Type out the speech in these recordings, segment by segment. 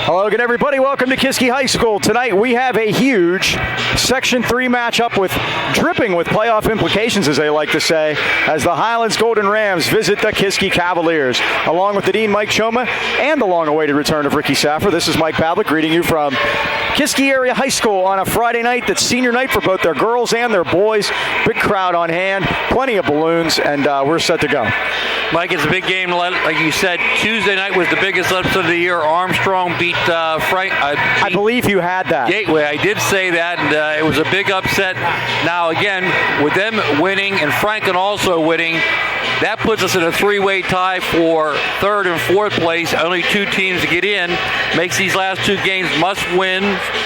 Hello again, everybody. Welcome to Kiski High School. Tonight we have a huge Section 3 matchup with dripping with playoff implications, as they like to say, as the Highlands Golden Rams visit the Kiski Cavaliers. Along with the Dean, Mike Choma, and the long-awaited return of Ricky Saffer, this is Mike Pavlik greeting you from Kiski Area High School on a Friday night that's senior night for both their girls and their boys. Big crowd on hand, plenty of balloons, and we're set to go. Mike, it's a big game. Like you said, Tuesday night was the biggest upset of the year. Armstrong beat Frank. I believe you had that. Gateway. I did say that, and it was a big upset. Now, again, with them winning and Franklin also winning, that puts us in a three-way tie for third and fourth place. Only two teams to get in. Makes these last two games must win.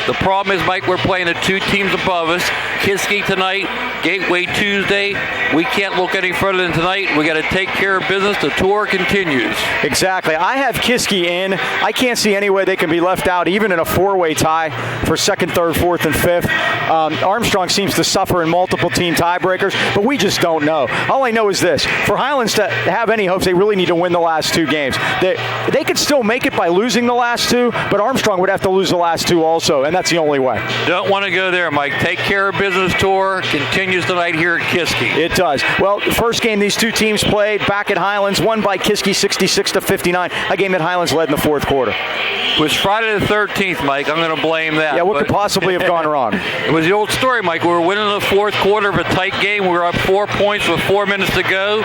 The problem is, Mike, we're playing the two teams above us. Kiski tonight, Gateway Tuesday. We can't look any further than tonight. We got to take care of business. The tour continues. Exactly. I have Kiski in. I can't see any way they can be left out, even in a four-way tie for second, third, fourth, and fifth. Armstrong seems to suffer in multiple team tiebreakers, but we just don't know. All I know is this. For Highlands to have any hopes, they really need to win the last two games. They could still make it by losing the last two, but Armstrong would have to lose the last two also, and that's the only way. Don't want to go there, Mike. Take care of business. Tour continues tonight here at Kiski. It does. Well, the first game these two teams played back at Highlands, won by Kiski 66-59, a game that Highlands led in the fourth quarter. It was Friday the 13th, Mike. I'm going to blame that. Yeah, what could possibly have gone wrong? It was the old story, Mike. We were winning the fourth quarter of a tight game. We were up 4 points with 4 minutes to go.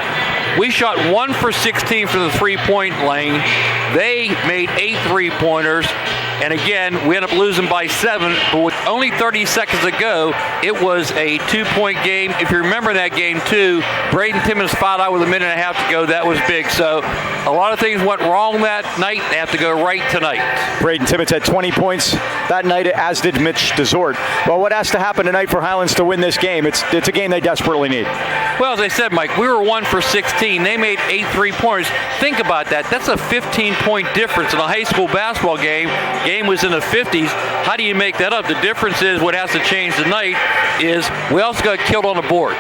We shot 1 for 16 from the three-point lane. They made 8 three-pointers. And again, we ended up losing by 7, but with only 30 seconds to go, it was a 2-point game. If you remember that game, too, Braden Timmons fouled out with a minute and a half to go. That was big. So a lot of things went wrong that night. They have to go right tonight. Braden Timmons had 20 points that night, as did Mitch Desort. Well, what has to happen tonight for Highlands to win this game? It's a game they desperately need. Well, as I said, Mike, we were 1 for 16. They made 8 three-pointers. Think about that. That's a 15-point difference in a high school basketball game. Game was in the 50s. How do you make that up? The difference is what has to change tonight is we also got killed on the boards.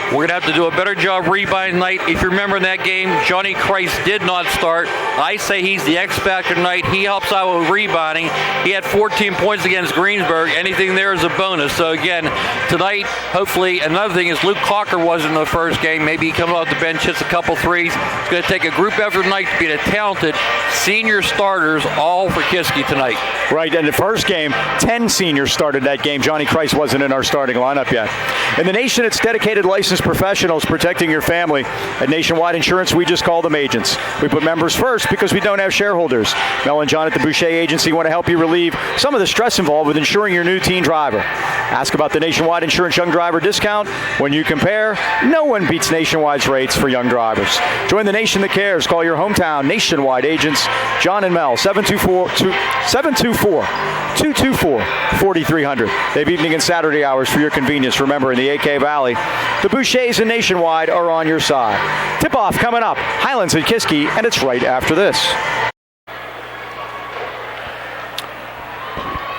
We're going to have to do a better job rebounding tonight. If you remember in that game, Johnny Christ did not start. I say he's the X factor tonight. He helps out with rebounding. He had 14 points against Greensburg. Anything there is a bonus. So again, tonight, hopefully, another thing is Luke Cocker wasn't in the first game. Maybe he comes off the bench, hits a couple threes. It's going to take a group effort tonight to be the talented senior starters all for Kiski tonight. Right, and the first game, 10 seniors started that game. Johnny Christ wasn't in our starting lineup yet. In the nation, it's dedicated licensed professionals protecting your family. At Nationwide Insurance, we just call them agents. We put members first because we don't have shareholders. Mel and John at the Boucher Agency want to help you relieve some of the stress involved with insuring your new teen driver. Ask about the Nationwide Insurance Young Driver discount. When you compare, no one beats Nationwide's rates for young drivers. Join the nation that cares. Call your hometown Nationwide agents, John and Mel, 724-224-4300. They have evening and Saturday hours for your convenience. Remember, in the AK Valley, the Bouchers and Nationwide are on your side. Tip-off coming up. Highlands and Kiski, and it's right after this.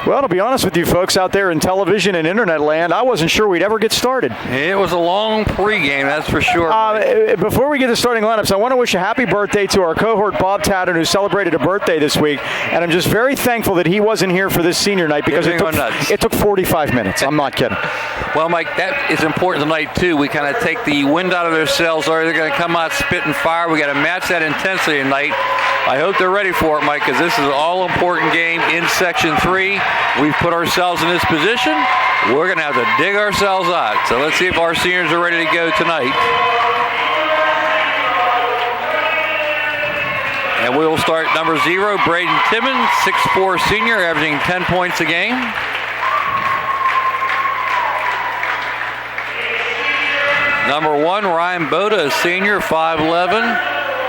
Well, to be honest with you folks out there in television and internet land, I wasn't sure we'd ever get started. It was a long pregame, that's for sure. Before we get to starting lineups, I want to wish a happy birthday to our cohort Bob Tatten, who celebrated a birthday this week. And I'm just very thankful that he wasn't here for this senior night because it took 45 minutes. I'm not kidding. Well, Mike, that is important tonight, too. We kind of take the wind out of their sails. Or they're going to come out spitting fire. We got to match that intensity tonight. I hope they're ready for it, Mike, because this is an all-important game in Section 3. We've put ourselves in this position. We're going to have to dig ourselves out. So let's see if our seniors are ready to go tonight. And we'll start number 0, Braden Timmons, 6'4" senior, averaging 10 points a game. Number 1, Ryan Boda, a senior, 5'11",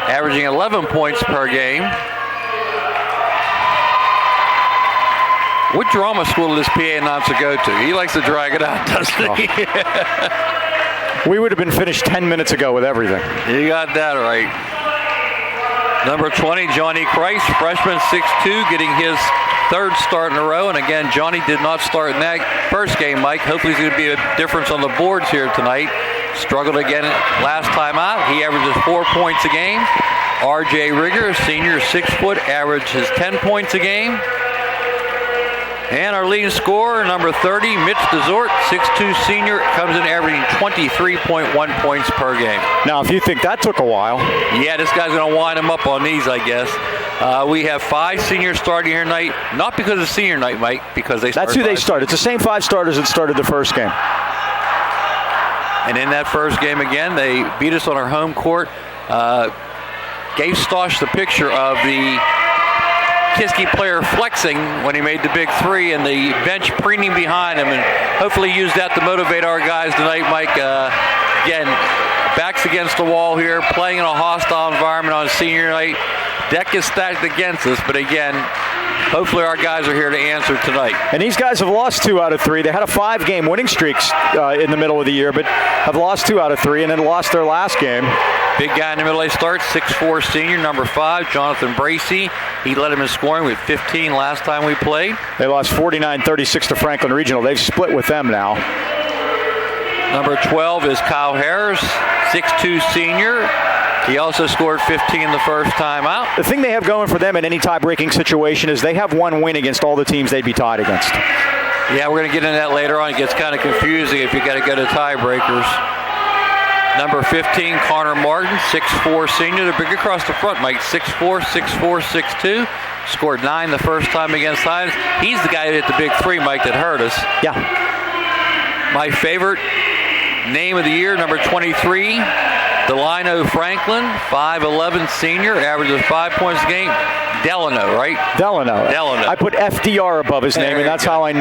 averaging 11 points per game. What drama school does this PA announcer go to? He likes to drag it out, doesn't he? We would have been finished 10 minutes ago with everything. You got that right. Number 20, Johnny Christ, freshman, 6'2", getting his third start in a row. And again, Johnny did not start in that first game, Mike. Hopefully he's going to be a difference on the boards here tonight. Struggled again last time out. He averages 4 points a game. R.J. Rigger, senior, 6 foot, averages 10 points a game. And our leading scorer, number 30, Mitch DeZort, 6'2 senior, comes in averaging 23.1 points per game. Now, if you think that took a while. Yeah, this guy's going to wind him up on these, I guess. We have 5 seniors starting here tonight, not because it's senior night, Mike, because they start. That's who they start. It's the same 5 starters that started the first game. And in that first game again, they beat us on our home court. Gave Stosh the picture of the Kiski player flexing when he made the big 3 and the bench preening behind him, and hopefully use that to motivate our guys tonight, Mike. Again, backs against the wall here, playing in a hostile environment on senior night. Deck is stacked against us, but again, hopefully our guys are here to answer tonight. And these guys have lost 2 out of 3. They had a 5-game winning streak in the middle of the year, but have lost 2 out of 3 and then lost their last game. Big guy in the middle, they start, 6'4 senior, number 5, Jonathan Bracey. He led him in scoring with 15 last time we played. They lost 49-36 to Franklin Regional. They've split with them now. Number 12 is Kyle Harris, 6'2 senior. He also scored 15 the first time out. The thing they have going for them in any tie-breaking situation is they have 1 win against all the teams they'd be tied against. Yeah, we're going to get into that later on. It gets kind of confusing if you got to go to tiebreakers. Number 15, Connor Martin, 6'4 senior. They're big across the front, Mike. 6'4, 6'4, 6'2. Scored 9 the first time against Highlands. He's the guy that hit the big 3, Mike, that hurt us. Yeah. My favorite name of the year, number 23, Delano Franklin, 5'11 senior, averages 5 points a game. Delano, right? Delano. Delano. I put FDR above his name, and that's how I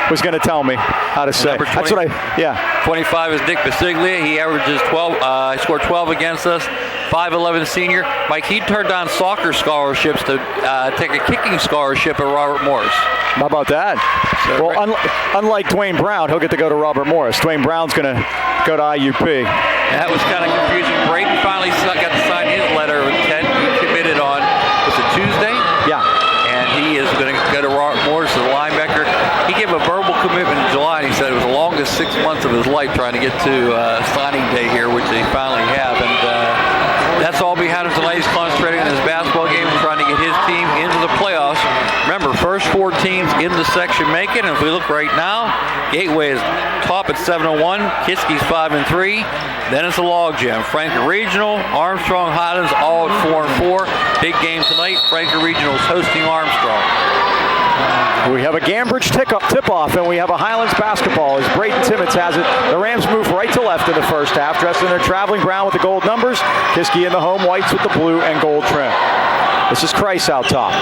was going to tell me how to say. That's what yeah. 25 is Nick Basiglia. He averages 12. Scored 12 against us. 5'11 senior. Mike, he turned down soccer scholarships to take a kicking scholarship at Robert Morris. How about that? So, well, unlike Dwayne Brown, he'll get to go to Robert Morris. Dwayne Brown's going to go to IUP. That was kind of confusing. Braden finally got to sign his letter of intent. He committed on, was it Tuesday? Yeah. And he is going to go to Robert Morris as a linebacker. He gave a verbal commitment in July, and he said it was the longest 6 months of his life trying to get to signing day here, which they finally have. And that's all behind him tonight. He's concentrating on his basketball game and trying to get his team into the playoffs. Remember, first 4 teams in the section make it. And if we look right now, Gateway is top at 7-1. Kiski's 5-3. Then it's a logjam. Franklin Regional, Armstrong, Highlands, all at 4-4. Big game tonight. Franklin Regional is hosting Armstrong. We have a Gambridge tip-off, and we have a Highlands basketball as Brayton Timmons has it. The Rams move right to left in the first half, dressed in their traveling brown with the gold numbers. Kiski in the home whites with the blue and gold trim. This is Kreis out top.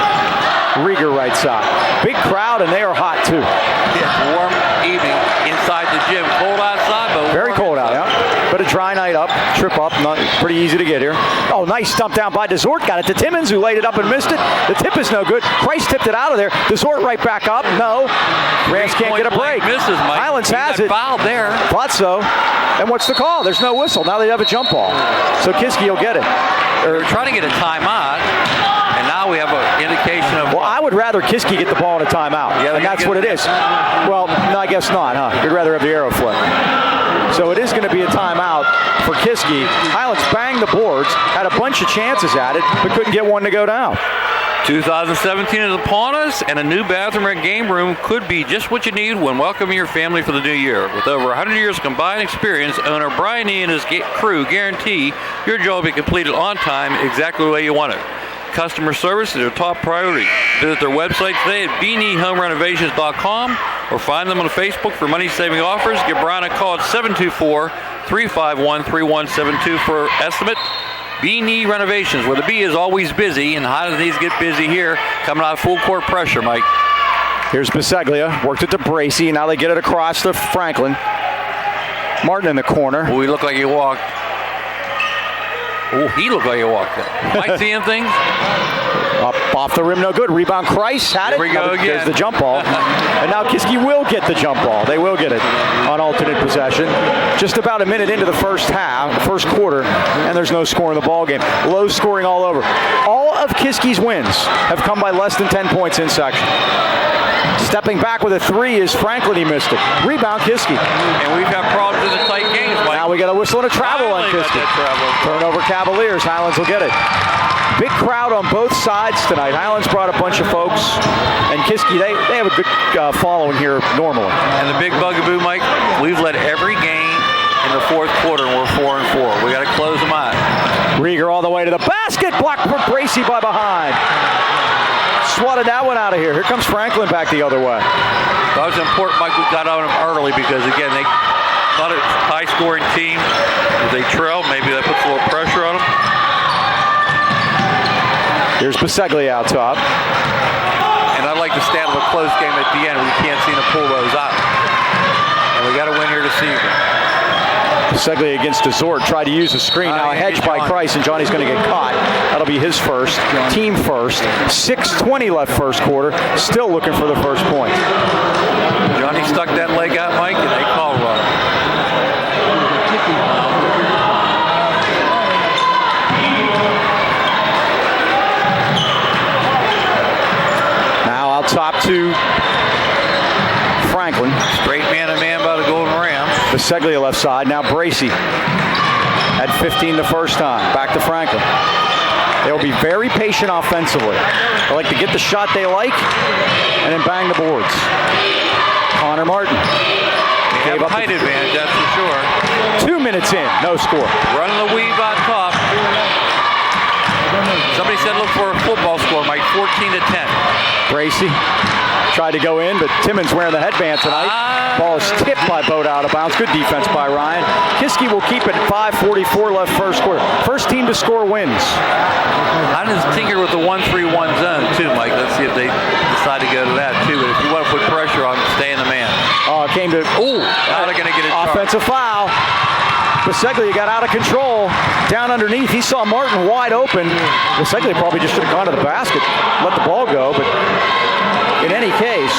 Rieger right side. Big crowd, and they are hot, too. Yeah, warm evening inside the gym. Cold outside, but very cold out, yeah. But a dry night up, trip up, not pretty easy to get here. Oh, nice stump down by DeZort. Got it to Timmons, who laid it up and missed it. The tip is no good. Kreis tipped it out of there. DeZort right back up. No. Rams can't get a break. Misses, Mike. Highlands has it. Fouled there. Thought so. And what's the call? There's no whistle. Now they have a jump ball. So Kiski will get it. They're trying to get a timeout. And now we have an indication of... Well, I would rather Kiski get the ball in a timeout. Yeah, and that's what it is. Well, no, I guess not, huh? You'd rather have the arrow flip. So it is going to be a timeout for Kiski. Highlands banged the boards, had a bunch of chances at it, but couldn't get one to go down. 2017 is upon us, and a new bathroom and game room could be just what you need when welcoming your family for the new year. With over 100 years of combined experience, owner Brian E. and his crew guarantee your job will be completed on time exactly the way you want it. Customer service is their top priority. Visit their website today at bnehomerenovations.com or find them on Facebook for money-saving offers. Give Brian a call at 724-351-3172 for estimate. B&E Renovations, where the B is always busy, and Highlands needs to get busy here, coming out of full court pressure, Mike. Here's Biseglia, worked it to Bracey, now they get it across to Franklin. Martin in the corner. Well, he looked like he walked. Oh, he looked like he walked up. Am I seeing things? Up off the rim, no good. Rebound, Kreis had it. Here we go again. There's the jump ball. And now Kiski will get the jump ball. They will get it on alternate possession. Just about a minute into the first quarter, and there's no score in the ball game. Low scoring all over. All of Kiski's wins have come by less than 10 points in section. Stepping back with a three is Franklin. He missed it. Rebound, Kiski. And we've got problems in the tight games, Mike. Now we got a whistle and a travel on Kiski. Turnover Cavaliers. Highlands will get it. Big crowd on both sides tonight. Highlands brought a bunch of folks, and Kiski, they have a good following here normally. And the big bugaboo, Mike, we've led every game in the fourth quarter, and we're 4-4. We got to close them out. Rieger all the way to the basket, blocked from Bracey by behind. Swatted that one out of here. Here comes Franklin back the other way. That was important, Mike. We got on them early because, again, they not a high-scoring team. If they trail, maybe that puts a little pressure on them. Here's Biseglia out top. And I'd like to stand with a close game at the end. We can't seem to pull those out. And we got to win here this evening. Biseglia against Desort. Tried to use a screen. Now a hedge by Kreis, and Johnny's going to get caught. That'll be his first. Team first. 6:20 left first quarter. Still looking for the first point. Johnny stuck that leg out, Mike, and they called on him. Top to Franklin. Straight man-to-man by the Golden Rams. Biseglia left side. Now Bracey at 15 the first time. Back to Franklin. They'll be very patient offensively. They like to get the shot they like and then bang the boards. Connor Martin. They have a height advantage, that's for sure. 2 minutes in, no score. Running the weave on top. Somebody said look for a football score, Mike, 14-10. Bracey tried to go in, but Timmons wearing the headband tonight. Ball is tipped by Boat out of bounds. Good defense by Ryan. Kiski will keep it at 5:44 left first quarter. First team to score wins. I'm just tinker with the 1-3-1 zone too, Mike. Let's see if they decide to go to that too. But if you want to put pressure on, stay in the man. Came to now they're going to get a charge. Offensive foul. Biseglia got out of control. Down underneath, he saw Martin wide open. Biseglia probably just should have gone to the basket, let the ball go, but in any case.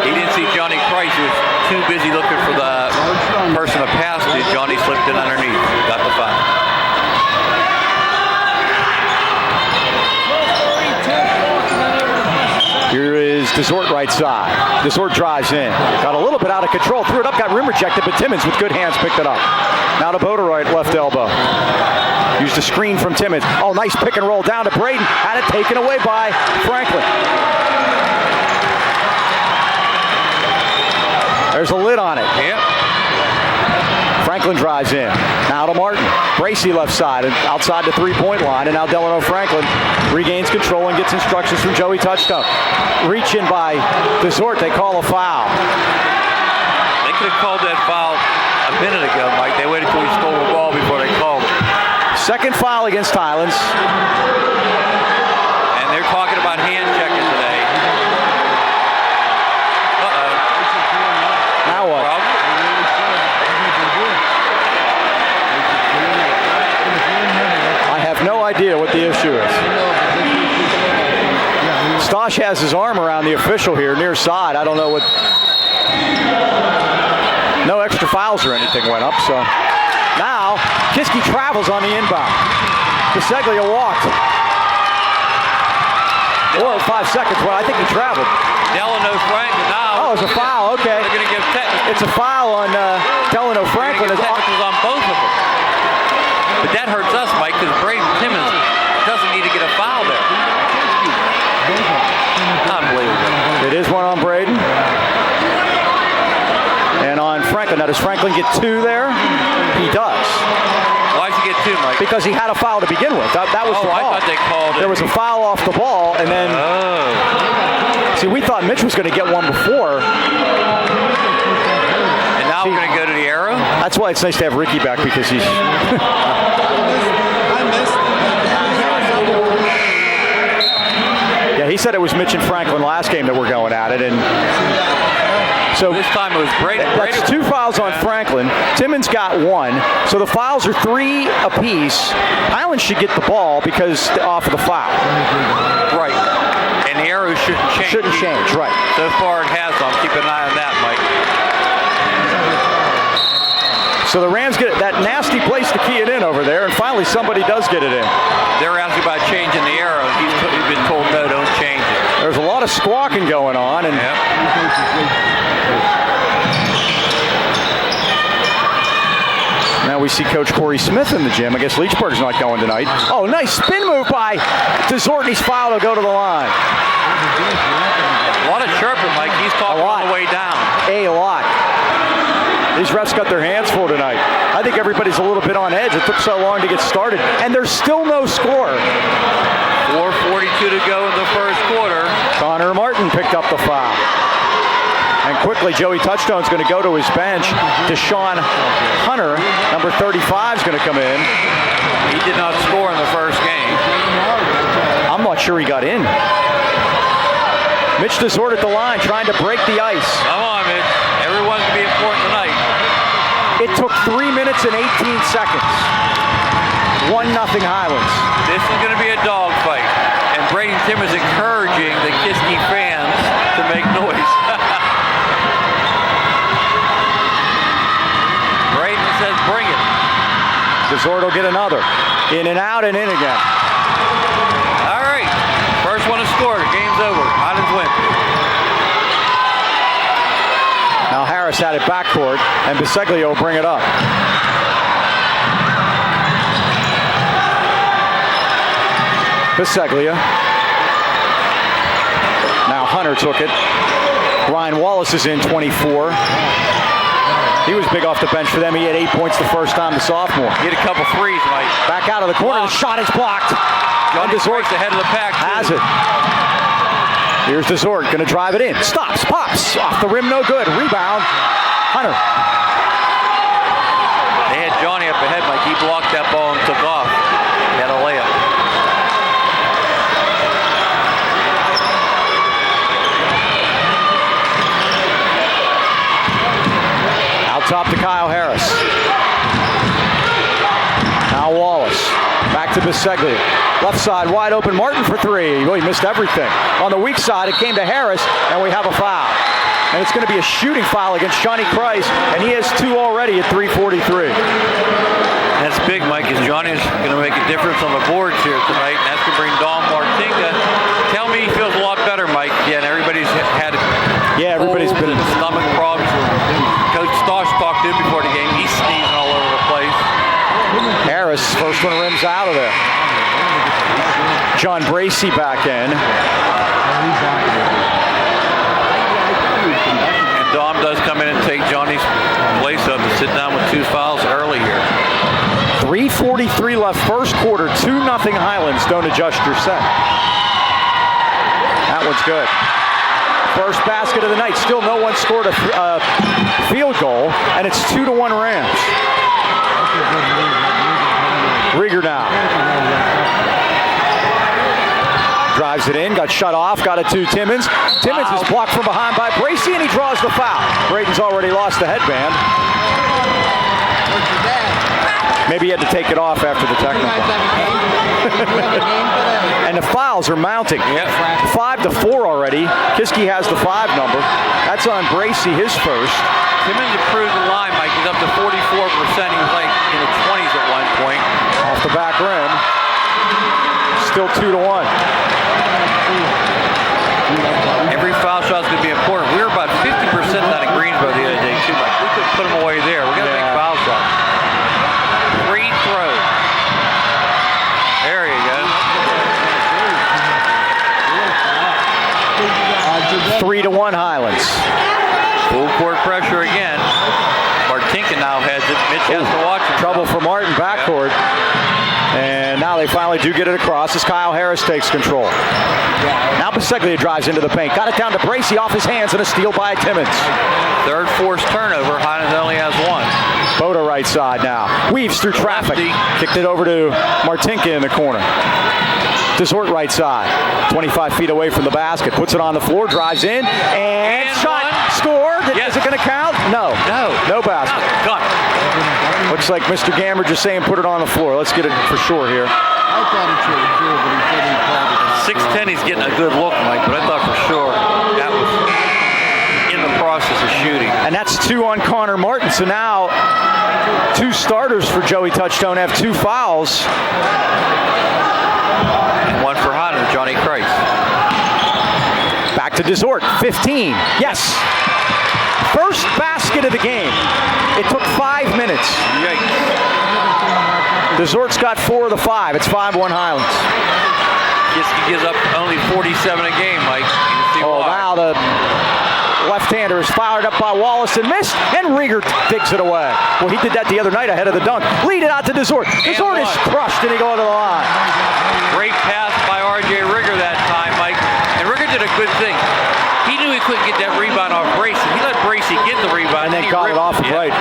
He didn't see Johnny Kreis. He was too busy looking for the person to pass to. Johnny slipped in underneath. Got the foul. Here is Desort right side. Desort drives in. Got a little bit out of control. Threw it up, got rim rejected, but Timmons with good hands picked it up. Now to Boaterite, left elbow. Used a screen from Timmons. Oh, nice pick and roll down to Braden. Had it taken away by Franklin. There's a lid on it. Yep. Franklin drives in. Now to Martin. Bracey left side and outside the three-point line. And now Delano Franklin regains control and gets instructions from Joey Touchdown. Reach in by Desort. They call a foul. They could have called that foul a minute ago, Mike. They waited till he stole the ball before they called it. Second foul against Highlands. And they're talking about hand checking today. Uh-oh. Now what? Problem? I have no idea what the issue is. Stosh has his arm around the official here near side. I don't know what. No extra fouls or anything went up, so. Now, Kiski travels on the inbound. Biseglia walked. 4 or 5 seconds. Well, I think he traveled. Delano Franklin now. Oh, it's a foul. Okay. They're going to give technical. It's a foul on Delano Franklin. Technicals on both of them. But that hurts us, Mike, because Braden Timmons doesn't need to get a foul there. Unbelievable. It is one on Braden. And on Franklin. Now, does Franklin get 2 there? He does. Why did he get 2, Mike? Because he had a foul to begin with. That was the I call. thought they called it. There was a foul off the ball, and then. See, we thought Mitch was going to get one before. And now we're going to go to the arrow? That's why it's nice to have Ricky back, because he's. Yeah, he said it was Mitch and Franklin last game that were going at it, and So this time it was Brady. That's 2 fouls on Franklin. Timmons got 1. So the fouls are 3 apiece. Highlands should get the ball because off of the foul. Right. And the arrow shouldn't change. Shouldn't change, right. So far it has, so I'm keeping an eye on that, Mike. So the Rams get that nasty place to key it in over there, and finally somebody does get it in. They're asking about changing the arrow. He's been told, no, don't change it. There's a lot of squawking going on, and now we see Coach Corey Smith in the gym. I guess Leechburg's not going tonight. Oh, nice spin move by DeZort, and he's fouled. He'll go to the line. A lot of chirping, Mike. He's talking on the way down. A lot. These refs got their hands full tonight. I think everybody's a little bit on edge. It took so long to get started, and there's still no score. 4:42 to go in the first quarter. Connor Martin picked up the foul. And quickly, Joey Touchstone's going to go to his bench. Deshaun Hunter, number 35, is going to come in. He did not score in the first game. I'm not sure he got in. Mitch DeZort at the line, trying to break the ice. Come on, Mitch. Everyone's going to be important tonight. It took 3 minutes and 18 seconds. 1-0 Highlands. This is going to be a dogfight. And Braden Timmons encouraging the Kiski fans to make noise. Braden says, bring it. DeZort will get another. In and out and in again. All right. First one to score. Game's over. Highlands win. Now Harris had it backcourt, and Biseglia will bring it up. Biseglia. Now Hunter took it. Ryan Wallace is in, 24. He was big off the bench for them. He had 8 points the first time, the sophomore. He had a couple threes, Mike. Back out of the corner. The shot is blocked. John DeZort's ahead of the pack, too. Has it. Here's DeZort, going to drive it in. Stops, pops, off the rim, no good. Rebound, Hunter. They had Johnny up ahead, Mike. He blocked that ball and took off. He had a layup. Out top to Kyle Harris. Now Wallace. Back to Biseglia. Left side wide open. Martin for 3. Well, he missed everything. On the weak side, it came to Harris, and we have a foul. And it's going to be a shooting foul against Johnny Kreis, and he has 2 already at 3:43. That's big, Mike, because Johnny's going to make a difference on the boards here tonight, and that's going to bring Dom Martinka. Tell me he feels a lot better, Mike. Yeah, and everybody's had everybody's been stomach problems. Coach Stosh talked to him before the game. He's sneezing all over the place. Harris, first one rims out of there. John Bracey back in. And Dom does come in and take Johnny's place up and sit down with 2 fouls early here. 3:43 left first quarter. 2-0 Highlands. Don't adjust your set. That one's good. First basket of the night. Still no one scored a field goal, and it's 2-1 Rams. Rieger now. Drives it in, got shut off, got it to Timmons. Timmons is blocked from behind by Bracey, and he draws the foul. Braden's already lost the headband. Maybe he had to take it off after the technical. And the fouls are mounting. Yep. 5-4 already. Kiski has the 5 number. That's on Bracey, his first. Timmons improved the line, Mike. He's up to 44%. He was like in the 20s at one point. Off the back rim. Still 2-1. Every foul shot is going to be important. We were about 50% down in Greensboro the other day, too, Mike. We could put them away there. We're going to make foul shots. Free throw. There you go. 3-1 Highlands. Full court pressure again. Martinka now has it. Mitch has to watch him. Trouble for Martin backcourt. And now they finally do get it across as Kyle Harris takes control. Now Biseglia drives into the paint. Got it down to Bracey off his hands and a steal by Timmons. Third forced turnover. Highlands only has 1. Boda right side now. Weaves through traffic. Lefty. Kicked it over to Martinka in the corner. Desort right side. 25 feet away from the basket. Puts it on the floor, drives in, and shot. One. Score. Yes. Is it going to count? No. No basket. Got it. Looks like Mr. Gammer just saying put it on the floor. Let's get it for sure here. I thought it should have, but he said he called it. 6'10", he's getting a good look, Mike, but I thought for sure that was in the process of shooting. And that's 2 on Connor Martin. So now 2 starters for Joey Touchstone have 2 fouls. And 1 for Highlands, Johnny Christ. Back to Desort. 15. Yes. First basket of the game. It took 5 minutes. Yikes. Desort's got 4 of the 5. It's 5-1 Highlands. Kiski gives up only 47 a game, Mike. Oh, now the left-hander is fired up by Wallace and missed, and Rieger digs it away. Well, he did that the other night ahead of the dunk. Lead it out to Desort. Desort is crushed, and he goes to the line. Great pass by R.J. Rieger that time, Mike. And Rieger did a good thing. He knew he couldn't get that rebound off Bracey. He let Bracey get the rebound. And then got it off right.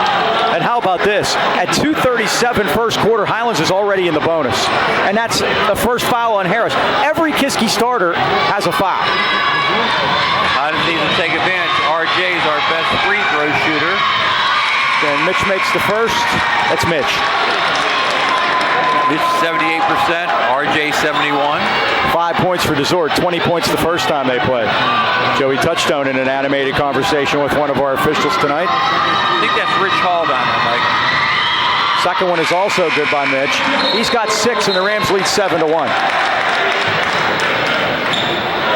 And how about this? At 2:37 first quarter, Highlands is already in the bonus. And that's the first foul on Harris. Every Kiski starter has a foul. Highlands needs to take advantage. R.J. is our best free throw shooter. Then Mitch makes the first. That's Mitch. Mitch 78%, R.J. 71. 5 points for Desort, 20 points the first time they played. Joey Touchstone in an animated conversation with one of our officials tonight. I think that's Rich Hall down there, Mike. Second one is also good by Mitch. He's got 6, and the Rams lead 7-1.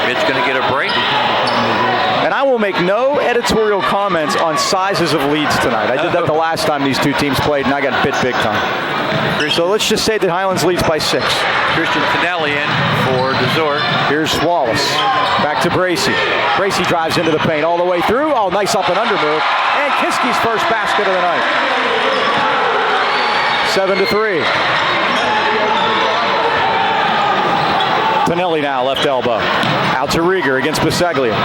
Mitch going to get a break. And I will make no editorial comments on sizes of leads tonight. I did that the last time these 2 teams played, and I got bit big time. So let's just say that Highlands leads by 6. Christian Finelli in for Desort. Here's Wallace. Back to Bracey. Bracey drives into the paint all the way through. Oh, nice up and under move. And Kiski's first basket of the night. 7-3. Finelli now, left elbow. Out to Rieger against Biseglia.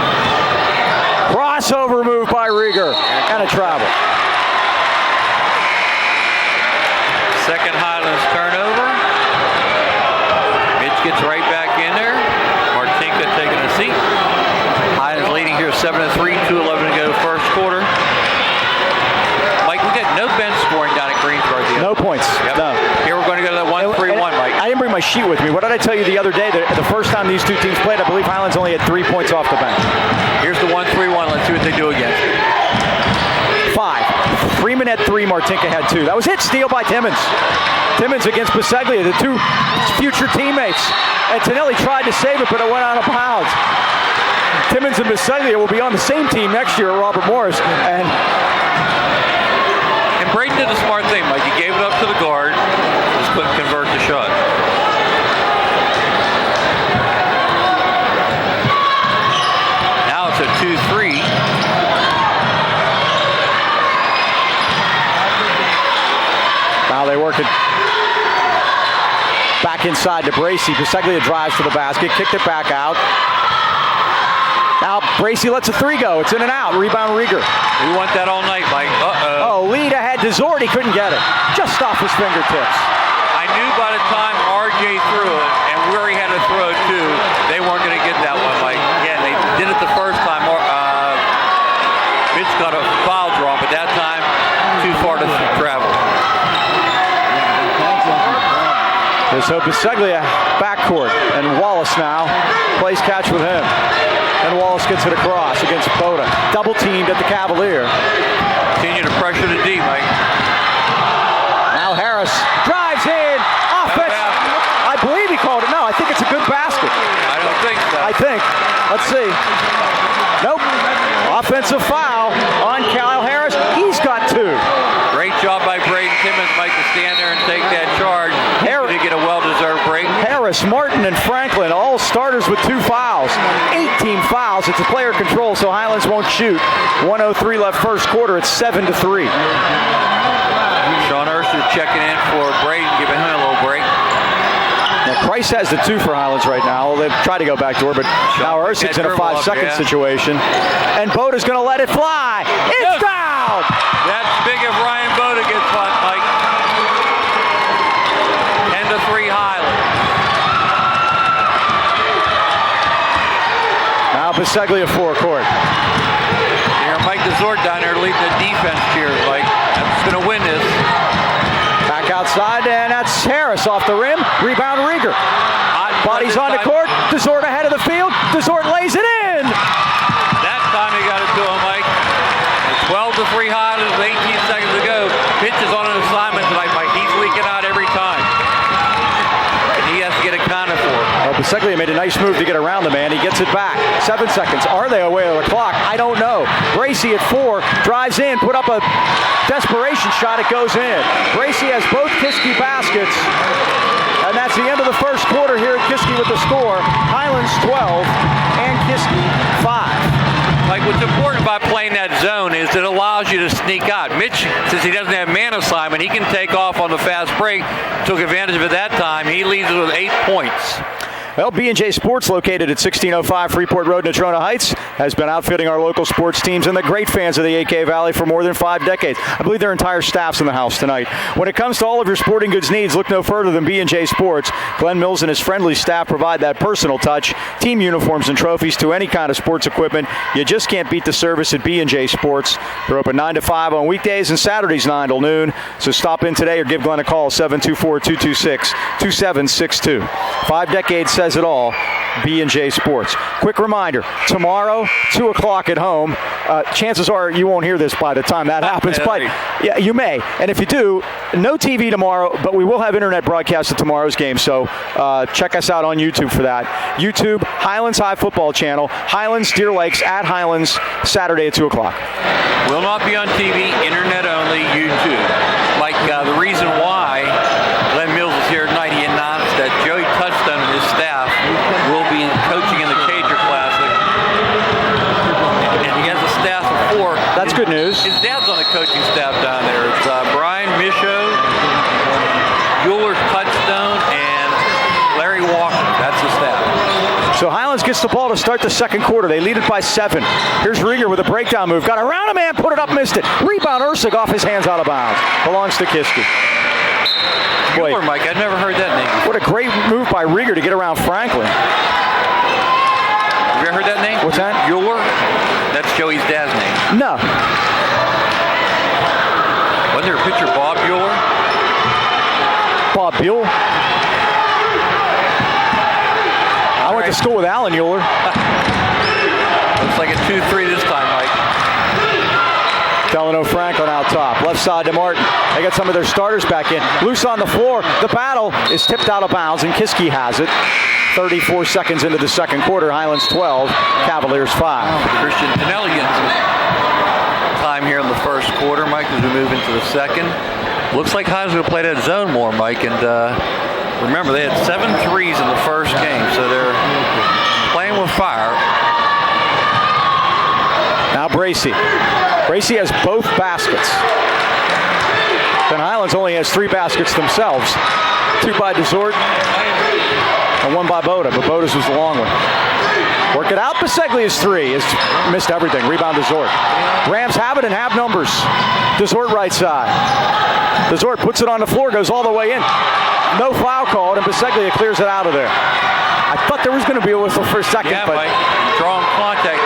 Crossover move by Rieger. And a travel. Second Highlands turnover. Mitch gets right back in there. Martinka taking a seat. Highlands leading here 7-3, 2:11 to go first quarter. Mike, we got no bench scoring down at Greensboro. No points. Yep. No. Here we're going to go to that 1-3-1, Mike. I didn't bring my sheet with me. What did I tell you the other day? The first time these 2 teams played, I believe Highlands only had 3 points off the bench. Here's the 1-3-1. Let's see what they do again. 5. Freeman had 3, Martinka had 2. That was it. Steal by Timmons. Timmons against Biseglia, the 2 future teammates. And Tonelli tried to save it, but it went out of bounds. Timmons and Biseglia will be on the same team next year at Robert Morris. And Braden did a smart thing, Mike. He gave it up to the guard. Just couldn't convert the shot. Now it's a 2-3. now they work it back inside to Bracey. Biseglia drives to the basket, kicked it back out. Now Bracey lets a 3 go. It's in and out. Rebound Rieger. We want that all night, Mike. Oh, lead ahead to Desort. He couldn't get it. Just off his fingertips. I knew by the time RJ threw it and where he had to throw it to, they weren't going to get that one, Mike. Again, they did it the first time. Mitch got a foul draw, but that time too far to travel. So Biseglia backcourt, and Wallace now plays catch with him. And Wallace gets it across against Boda. Double teamed at the Cavalier. Continue to pressure the D, Mike. Now Harris drives in. Offense. I believe he called it. No, I think it's a good basket. I don't think so. I think. Let's see. Nope. Offensive foul on Kyle Harris. He's got 2. Great job by Braden Timmons, Mike, to stand there and take that charge. To get a well-deserved break. Harris, Martin, and Franklin, all starters with 2 fouls. 18 fouls. It's a player control, so Highlands won't shoot. 1:03 left first quarter. It's 7-3. Sean Ursa checking in for Braden, giving him a little break. Now, Christ has the 2 for Highlands right now. They've tried to go back door, but now Ursick's in a 5-second situation. And Boda's going to let it fly. It's down! That's big if Ryan Boda gets one, Mike. 10-3 Highlands. Biseglia forecourt. Mike Desort down there leading the defense cheers. Like, that's going to win this. Back outside, and that's Harris off the rim. Rebound Rieger. Bodies on the court. Desort ahead of the field. Desort lays it in. That time he got it to him, Mike. 12 to 3 Highlands, 18 seconds to go. Pitches on an assignment tonight, Mike. He's leaking out every time. And he has to get accounted for. Well, Biseglia made a nice move to get around the man. He gets it back. 7 seconds. Are they away on the clock? I don't know. Gracie at 4. Drives in. Put up a desperation shot. It goes in. Gracie has both Kiski baskets. And that's the end of the first quarter here at Kiski with the score. Highlands 12 and Kiski 5. Like, what's important about playing that zone is it allows you to sneak out. Mitch, since he doesn't have man assignment, he can take off on the fast break. Took advantage of it that time. He leads with 8 points. Well, B&J Sports, located at 1605 Freeport Road, Natrona Heights, has been outfitting our local sports teams and the great fans of the AK Valley for more than 5 decades. I believe their entire staff's in the house tonight. When it comes to all of your sporting goods needs, look no further than B&J Sports. Glenn Mills and his friendly staff provide that personal touch, team uniforms and trophies to any kind of sports equipment. You just can't beat the service at B&J Sports. They're open 9 to 5 on weekdays and Saturdays 9 till noon. So stop in today or give Glenn a call, 724-226-2762. 5 decades says it all. B&J Sports. Quick reminder, tomorrow, 2 o'clock at home. Chances are you won't hear this by the time that happens, but yeah, you may. And if you do, no TV tomorrow, but we will have internet broadcast of tomorrow's game, so check us out on YouTube for that. YouTube, Highlands High Football Channel, Highlands, Deer Lakes, at Highlands, Saturday at 2 o'clock. Will not be on TV, internet only, YouTube. Like the reason why Glenn Mills is here tonight, he announced that Joey Touchstone and his staff will be coaching in the Cager Classic. And he has a staff of 4. That's good news. His dad's on the coaching staff down there. It's Brian Michaud, Bueller Touchstone, and Larry Walker. That's the staff. So Highlands gets the ball to start the second quarter. They lead it by 7. Here's Rieger with a breakdown move. Got around a man, put it up, missed it. Rebound Ursig off his hands out of bounds. Belongs to Kiski. Bueller, Mike, I've never heard that name. What a great move by Rieger to get around Franklin. Have you ever heard that name? What's that? Bueller? That's Joey's dad's name. No. Wasn't there a pitcher, Bob Bueller? Bob Buell. I went to school with Alan Euler. Looks like a 2-3 this time, Mike. Delano Franklin out top. Left side to Martin. They got some of their starters back in. Loose on the floor. The battle is tipped out of bounds, and Kiski has it. 34 seconds into the second quarter. Highlands 12, Cavaliers 5. Christian Pinelli gets time here in the first quarter, Mike, as we move into the second. Looks like Highlands will play that zone more, Mike, and remember, they had 7 threes in the first game, so they're playing with fire. Now Bracy. Bracy has both baskets. Then Highlands only has 3 baskets themselves. 2 by Desort and 1 by Boda, but Boda's was the long one. Work it out. Biseglia's 3 has missed everything. Rebound Desort. Rams have it and have numbers. Desort right side. Desort puts it on the floor, goes all the way in. No foul called, and Biseglia clears it out of there. I thought there was going to be a whistle for a second, yeah, but Mike, drawing contact.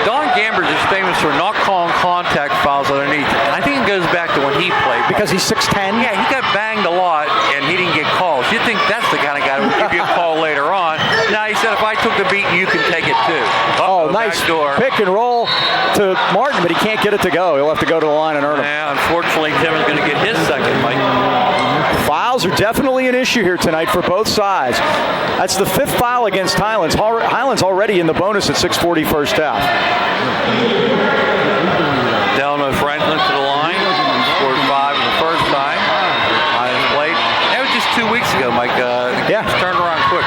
Don Gambers is famous for not calling contact fouls underneath. I think it goes back to when he played. Because he's 6'10"? Yeah, he got banged a lot, and he didn't get calls. You'd think that's the kind of guy who would give you a call later on. Now, he said, if I took the beat, you can take it too. Oh, nice pick and roll to Martin, but he can't get it to go. He'll have to go to the line and earn it. Yeah, unfortunately, Tim is going to get his second, Mike. Fouls are definitely an issue here tonight for both sides. That's the 5th foul against Highlands. Highlands already in the bonus at 6:40 first half. Delano Franklin to the line. Scored 5 in the first time. Highlands played. That was just 2 weeks ago, Mike. Yeah. It's turned around quick.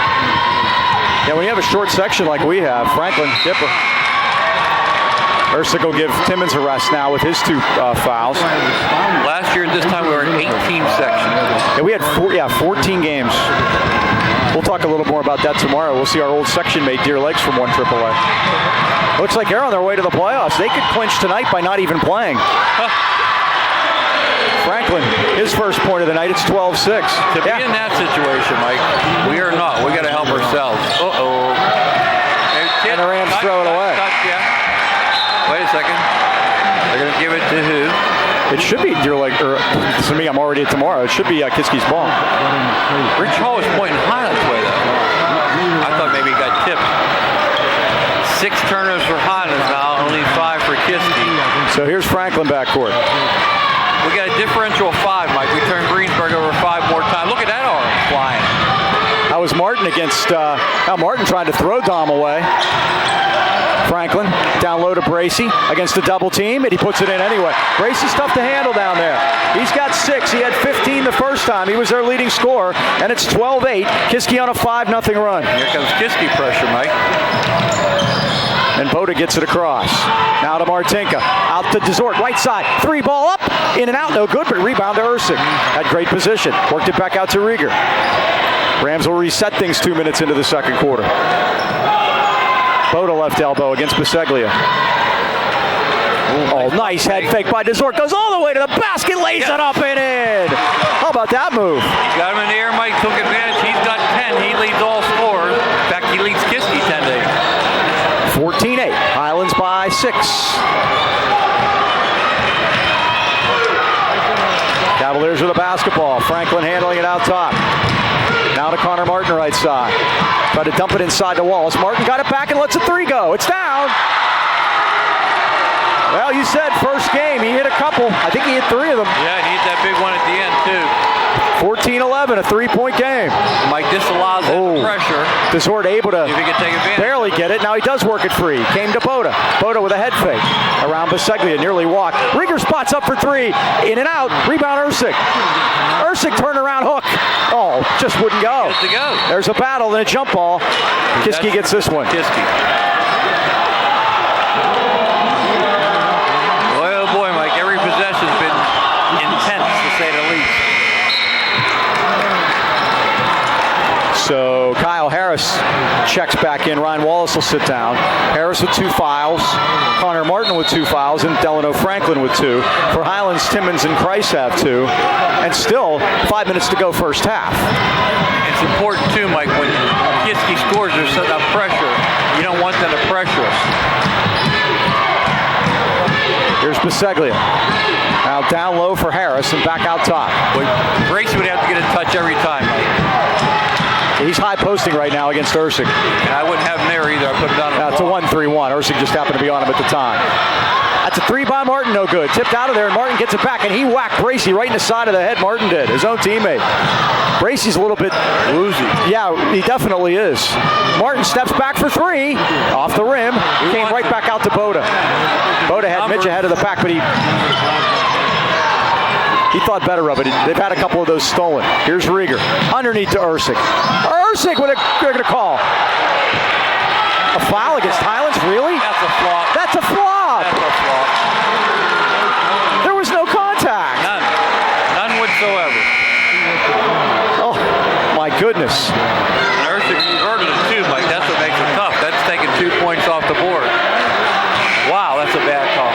Yeah, when you have a short section like we have, Franklin, Dipper. Ursig will give Timmons a rest now with his 2 fouls. Last year at this time we were in 18 section. Yeah, we had 14 games. We'll talk a little more about that tomorrow. We'll see our old section mate Deer Lakes from 1 AAA. Looks like they're on their way to the playoffs. They could clinch tonight by not even playing. Franklin, his first point of the night, it's 12-6. To be in that situation, Mike, we are not. We got to help ourselves. Uh-oh. And the Rams throw It should be to me, I'm already at tomorrow. It should be Kiski's ball. Rich Hall was pointing Highlands way though. I thought maybe he got tipped. 6 turnovers for Highlands now, only 5 for Kiski. So here's Franklin backcourt. We got a differential of 5, Mike. We turned Greensburg over 5 more times. Look at that arm flying. That was Martin against Martin trying to throw Dom away. Franklin down low to Bracey against the double team, and he puts it in anyway. Bracey's tough to handle down there. He's got 6. He had 15 the first time. He was their leading scorer, and it's 12-8. Kiski on a 5-0 run. Here comes Kiski pressure, Mike. And Boda gets it across. Now to Martinka. Out to Desort. Right side. 3 ball up. In and out. No good, but rebound to Ursig. Had great position. Worked it back out to Rieger. Rams will reset things 2 minutes into the second quarter. Boda left elbow against Biseglia. Oh, nice head fake by Desort. Goes all the way to the basket. Lays it up and in. How about that move? Got him in the air. Mike took advantage. He's got 10. He leads all scorers. In fact, he leads Kiski 10-8. 14-8. Highlands by 6. Cavaliers with the basketball. Franklin handling it out top. Now to Connor Martin right side. Try to dump it inside to Wallace. Martin got it back and lets a 3 go. It's down. Well, you said first game. He hit a couple. I think he hit 3 of them. Yeah, he hit that big one at the end, too. 14-11, a 3-point game. Mike disallows that pressure. Desort able to if he can take advantage. Barely get it. Now he does work it free. Came to Boda. Boda with a head fake. Around Biseglia, nearly walked. Rieger spots up for 3. In and out. Rebound Ursig. Ursig turnaround hook. Oh, just wouldn't go. Just to go. There's a battle and a jump ball. Kiski gets this one. Kiski. Oh boy, Mike. Every possession's been intense, to say the least. So Kyle Harris checks back in. Ryan Wallace will sit down. Harris with 2 fouls. Connor Martin with 2 fouls. And Delano Franklin with 2. For Highlands, Timmons and Kreis have 2. And still 5 minutes to go first half. It's important too, Mike, when Kiski scores, there's enough pressure. You don't want them to pressure us. Here's Biseglia. Now down low for Harris and back out top. Bracey would have to get a touch every time, Mike. He's high posting right now against Ursig. And I wouldn't have him there either. I put him down. It's a 1-3-1. Ursig just happened to be on him at the time. That's a 3 by Martin, no good. Tipped out of there, and Martin gets it back, and he whacked Bracey right in the side of the head. Martin did, his own teammate. Bracey's a little bit woozy. Yeah, he definitely is. Martin steps back for 3, off the rim, came right back out to Boda. Boda had Mitch ahead of the pack, but he thought better of it. They've had a couple of those stolen. Here's Rieger, underneath to Ursig. Ursig with a call. A foul against Highlands, really? That's a flop. That's a flop. That's a flop. There was no contact. None whatsoever. Oh, my goodness. And Ursig converted it too, Mike. That's what makes it tough. That's taking 2 points off the board. Wow, that's a bad call.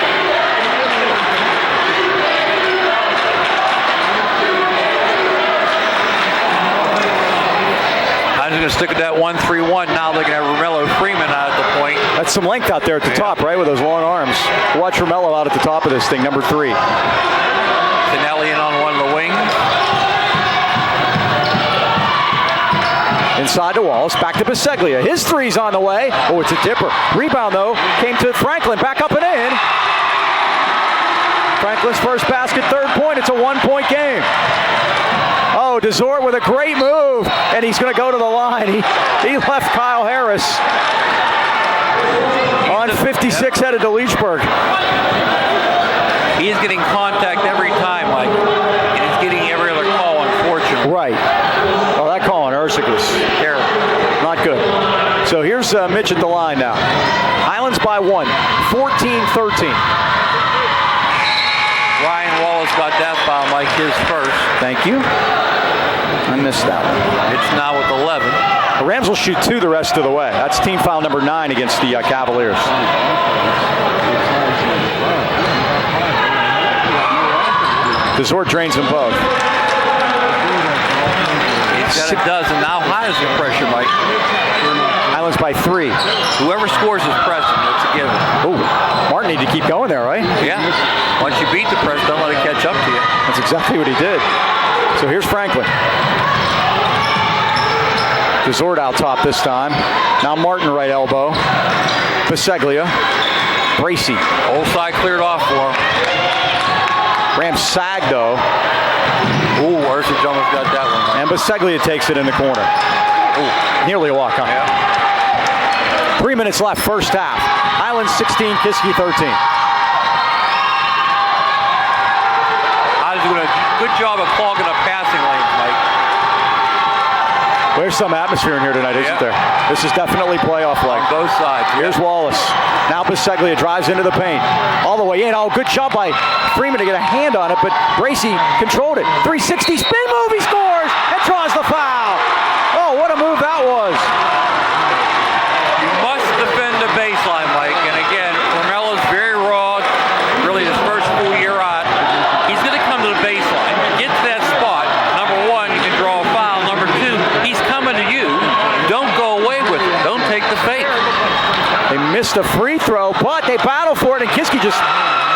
I'm going to stick with that 1-3-1. Now they're going to have Romello Freeman out at the point. That's some length out there at the top, right, with those long arms. Watch Romello out at the top of this thing, number 3. Finelli in on one of the wings. Inside to Wallace, back to Biseglia. His 3's on the way. Oh, it's a dipper. Rebound, though, came to Franklin. Back up and in. Franklin's first basket, 3rd point. It's a 1-point game. Oh, Desort with a great move, and he's going to go to the line. He left Kyle Harris on 56 headed to Leechburg. He's getting contact every time, Mike, and he's getting every other call, unfortunately. Right. Oh, that call on Ursig was terrible. Not good. So here's Mitch at the line now. Highlands by 1, 14-13. Ryan Wallace got that foul, Mike, his first. Thank you. I missed that one. It's now with 11. The Rams will shoot 2 the rest of the way. That's team foul number 9 against the Cavaliers. Desort drains them both. He's got a dozen. Now Highlands with pressure, Mike. Highlands by 3. Whoever scores is pressing. It's a given. Oh, Martin need to keep going there, right? Yeah. Once you beat the press, don't let it catch up to you. That's exactly what he did. So here's Franklin. Desort out top this time. Now Martin right elbow. Biseglia. Bracy. Old side cleared off for him. Rams sag though. Ooh, Ursic almost got that one. And Biseglia takes it in the corner. Ooh, nearly a walk-on. Yeah. 3 minutes left, first half. Highlands 16, Kiski 13. Highlands doing a good job of clogging up passing lanes, Mike. There's some atmosphere in here tonight, isn't there? This is definitely playoff-like. On both sides. Here's Wallace. Now Biseglia drives into the paint. All the way in. Oh, good job by Freeman to get a hand on it, but Bracy controlled it. 360 spin move, he scores and draws the foul. Oh, what a move that was. You must defend the baseline, Mike. And again, Romella's very raw. Really his first full year out. He's going to come to the baseline. Get to that spot. Number one, you can draw a foul. Number two, he's coming to you. Don't go away with it. Don't take the fake. They missed a free throw, but they battled for it, and Kiski just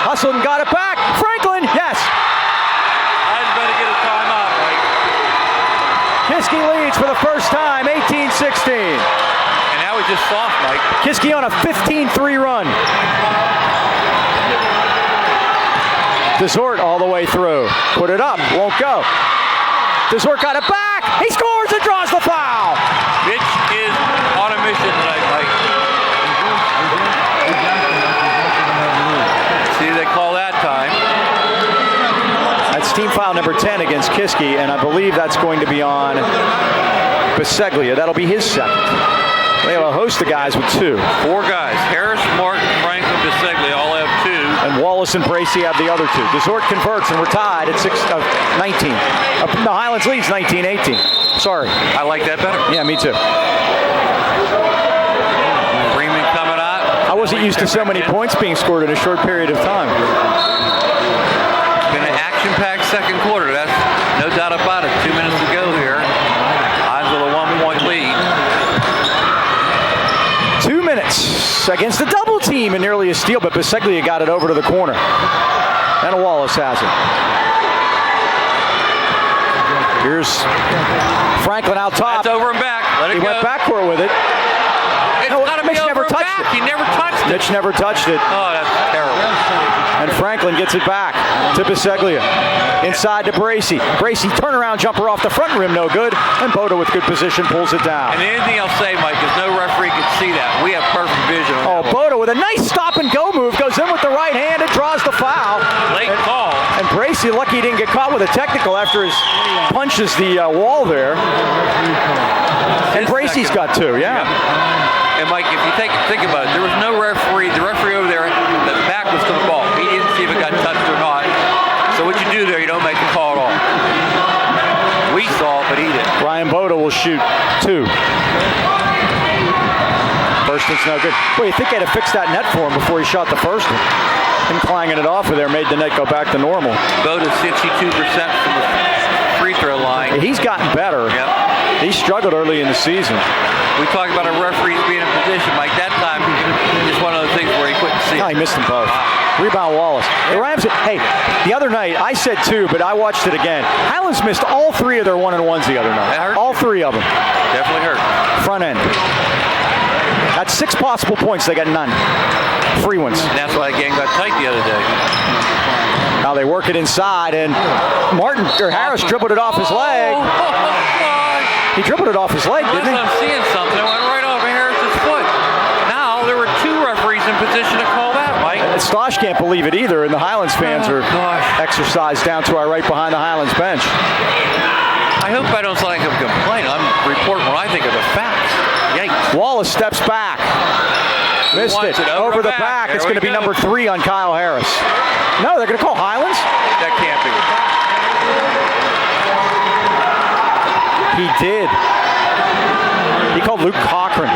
hustled and got it back. Franklin, yes. I better get a timeout, Mike. Kiski leads for the first time, 18-16. And that was just soft, Mike. Kiski on a 15-3 run. Desort all the way through. Put it up, won't go. Desort got it back. He scores and draws the foul. Mitch is on a mission tonight, Mike. See, they call that time. That's team foul number 10 against Kiski, and I believe that's going to be on Biseglia. That'll be his second. They have a host of guys with two. Four guys. Harris, Martin, Franklin, Biseglia all have two. And Wallace and Bracy have the other two. Desort converts, and we're tied at 19. The Highlands leads 19-18. Sorry. I like that better. Yeah, me too. Freeman coming out. I wasn't used to so many points being scored in a short period of time. It's been an action-packed second quarter. That's no doubt about it. 2 minutes to go here. Highlands with a 1-point lead. 2 minutes against a double team and nearly a steal, but Biseglia got it over to the corner. And Wallace has it. Here's Franklin out top. That's over and back. Let it He go. went backcourt with it. It's No, got to be Mitch over never and touched back. it. He never touched it. Mitch never touched it. Oh, that's terrible. And Franklin gets it back to Biseglia. Inside to Bracy. Bracy turnaround jumper off the front rim, no good. And Boda with good position pulls it down. And anything I'll say, Mike, is no referee can see that. We have perfect vision. Oh, Boda with a nice stop and go move. Goes in with the right hand and draws the foul. Late call. And Bracy, lucky he didn't get caught with a technical after his punches the wall there. And Bracy's got two, yeah. And Mike, if you think about it, there was no referee. The referee over there, the back was to the ball. He didn't see if it got touched or not. So what you do there, you don't make the call at all. We saw it, but he didn't. Ryan Boda will shoot two. First one's no good. Well, you think they'd have fixed that net for him before he shot the first one. Him clanging it off of there made the net go back to normal. Boda's 62% from the free throw line. He's gotten better. Yep. He struggled early in the season. We talk about a referee being in position, Mike. That time, it's one of those things where he couldn't see No, it. he missed them both. Rebound Wallace. The Rams, hey, the other night, I said two, but I watched it again. Highlands missed all three of their one-and-ones the other night. That hurt? All three of them. Definitely hurt. Front end. That's 6 possible points. They got none. Free ones. And that's why the game got tight the other day. Now they work it inside, and Harris dribbled it off his leg. He dribbled it off his leg, didn't he? I'm seeing something. It went right over Harris's foot. Now there were two referees in position to call that, Mike. Stosh can't believe it either, and the Highlands fans are exercised down to our right behind the Highlands bench. I hope I don't sound like I'm complaining. I'm reporting what I think are the facts. Yikes. Wallace steps back. Missed it. Over the back. It's going to be number 3 on Kyle Harris. No, they're going to call Highlands? That can't be. He did. He called Luke Cochran.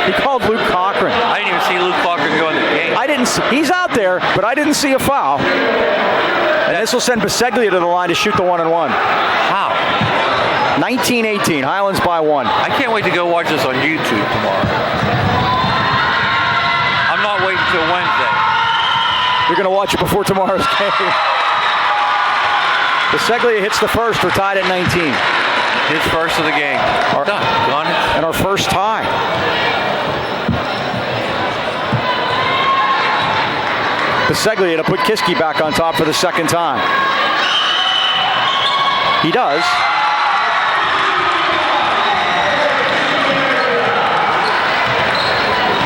He called Luke Cochran. I didn't even see Luke Cochran go in the game. I didn't see, he's out there, but I didn't see a foul. And this will send Biseglia to the line to shoot the 1-and-1. How? 19-18, Highlands by 1. I can't wait to go watch this on YouTube tomorrow. I'm not waiting wait until Wednesday. You're going to watch it before tomorrow's game. Biseglia hits the first. We're tied at 19. His first of the game. And our first tie. Biseglia to put Kiski back on top for the second time. He does.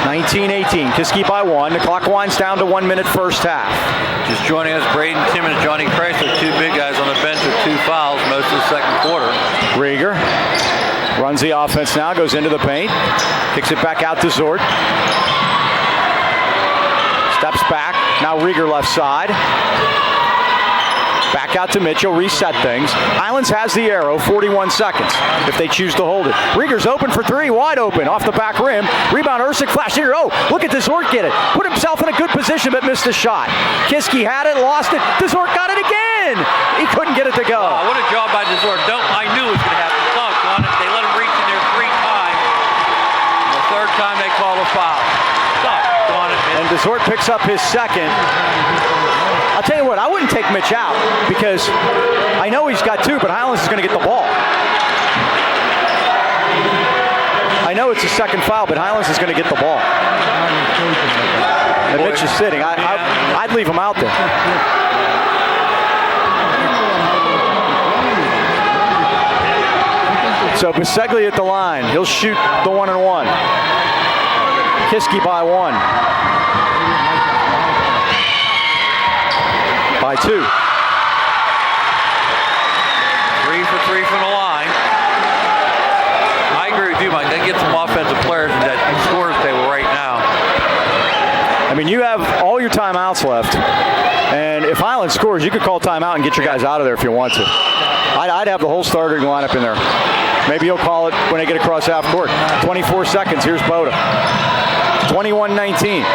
(19-18). Kiski by 1. The clock winds down to 1 minute first half. Just joining us, Braden Timmons, Johnny Chrysler, two big guys on the bench with 2 fouls most of the second quarter. Rieger runs the offense now, goes into the paint, kicks it back out to Zort. Steps back, now Rieger left side. Back out to Mitchell, reset things. Highlands has the arrow, 41 seconds if they choose to hold it. Rieger's open for 3, wide open, off the back rim. Rebound, Ersic, flash here. Oh, look at Dezort get it. Put himself in a good position but missed a shot. Kiski had it, lost it. Dezort got it again. He couldn't get it to go. Oh, what a job by Dezort. I knew it was going to happen. They let him reach in there 3 times. And the third time they call a foul. And Dezort picks up his second. I'll tell you what, I wouldn't take Mitch out because I know he's got 2, but Highlands is going to get the ball. I know it's a second foul, but Highlands is going to get the ball. And Mitch is sitting. I'd leave him out there. So Biseglia at the line. He'll shoot the 1-and-1. Kiski by 1. By 2. 3 for 3 from the line. I agree with you, Mike. They get some offensive players in that scorer's table right now. I mean, you have all your timeouts left. And if Highland scores, you could call timeout and get your guys out of there if you want to. I'd have the whole starting lineup in there. Maybe you'll call it when they get across half court. 24 seconds. Here's Boda. 21-19.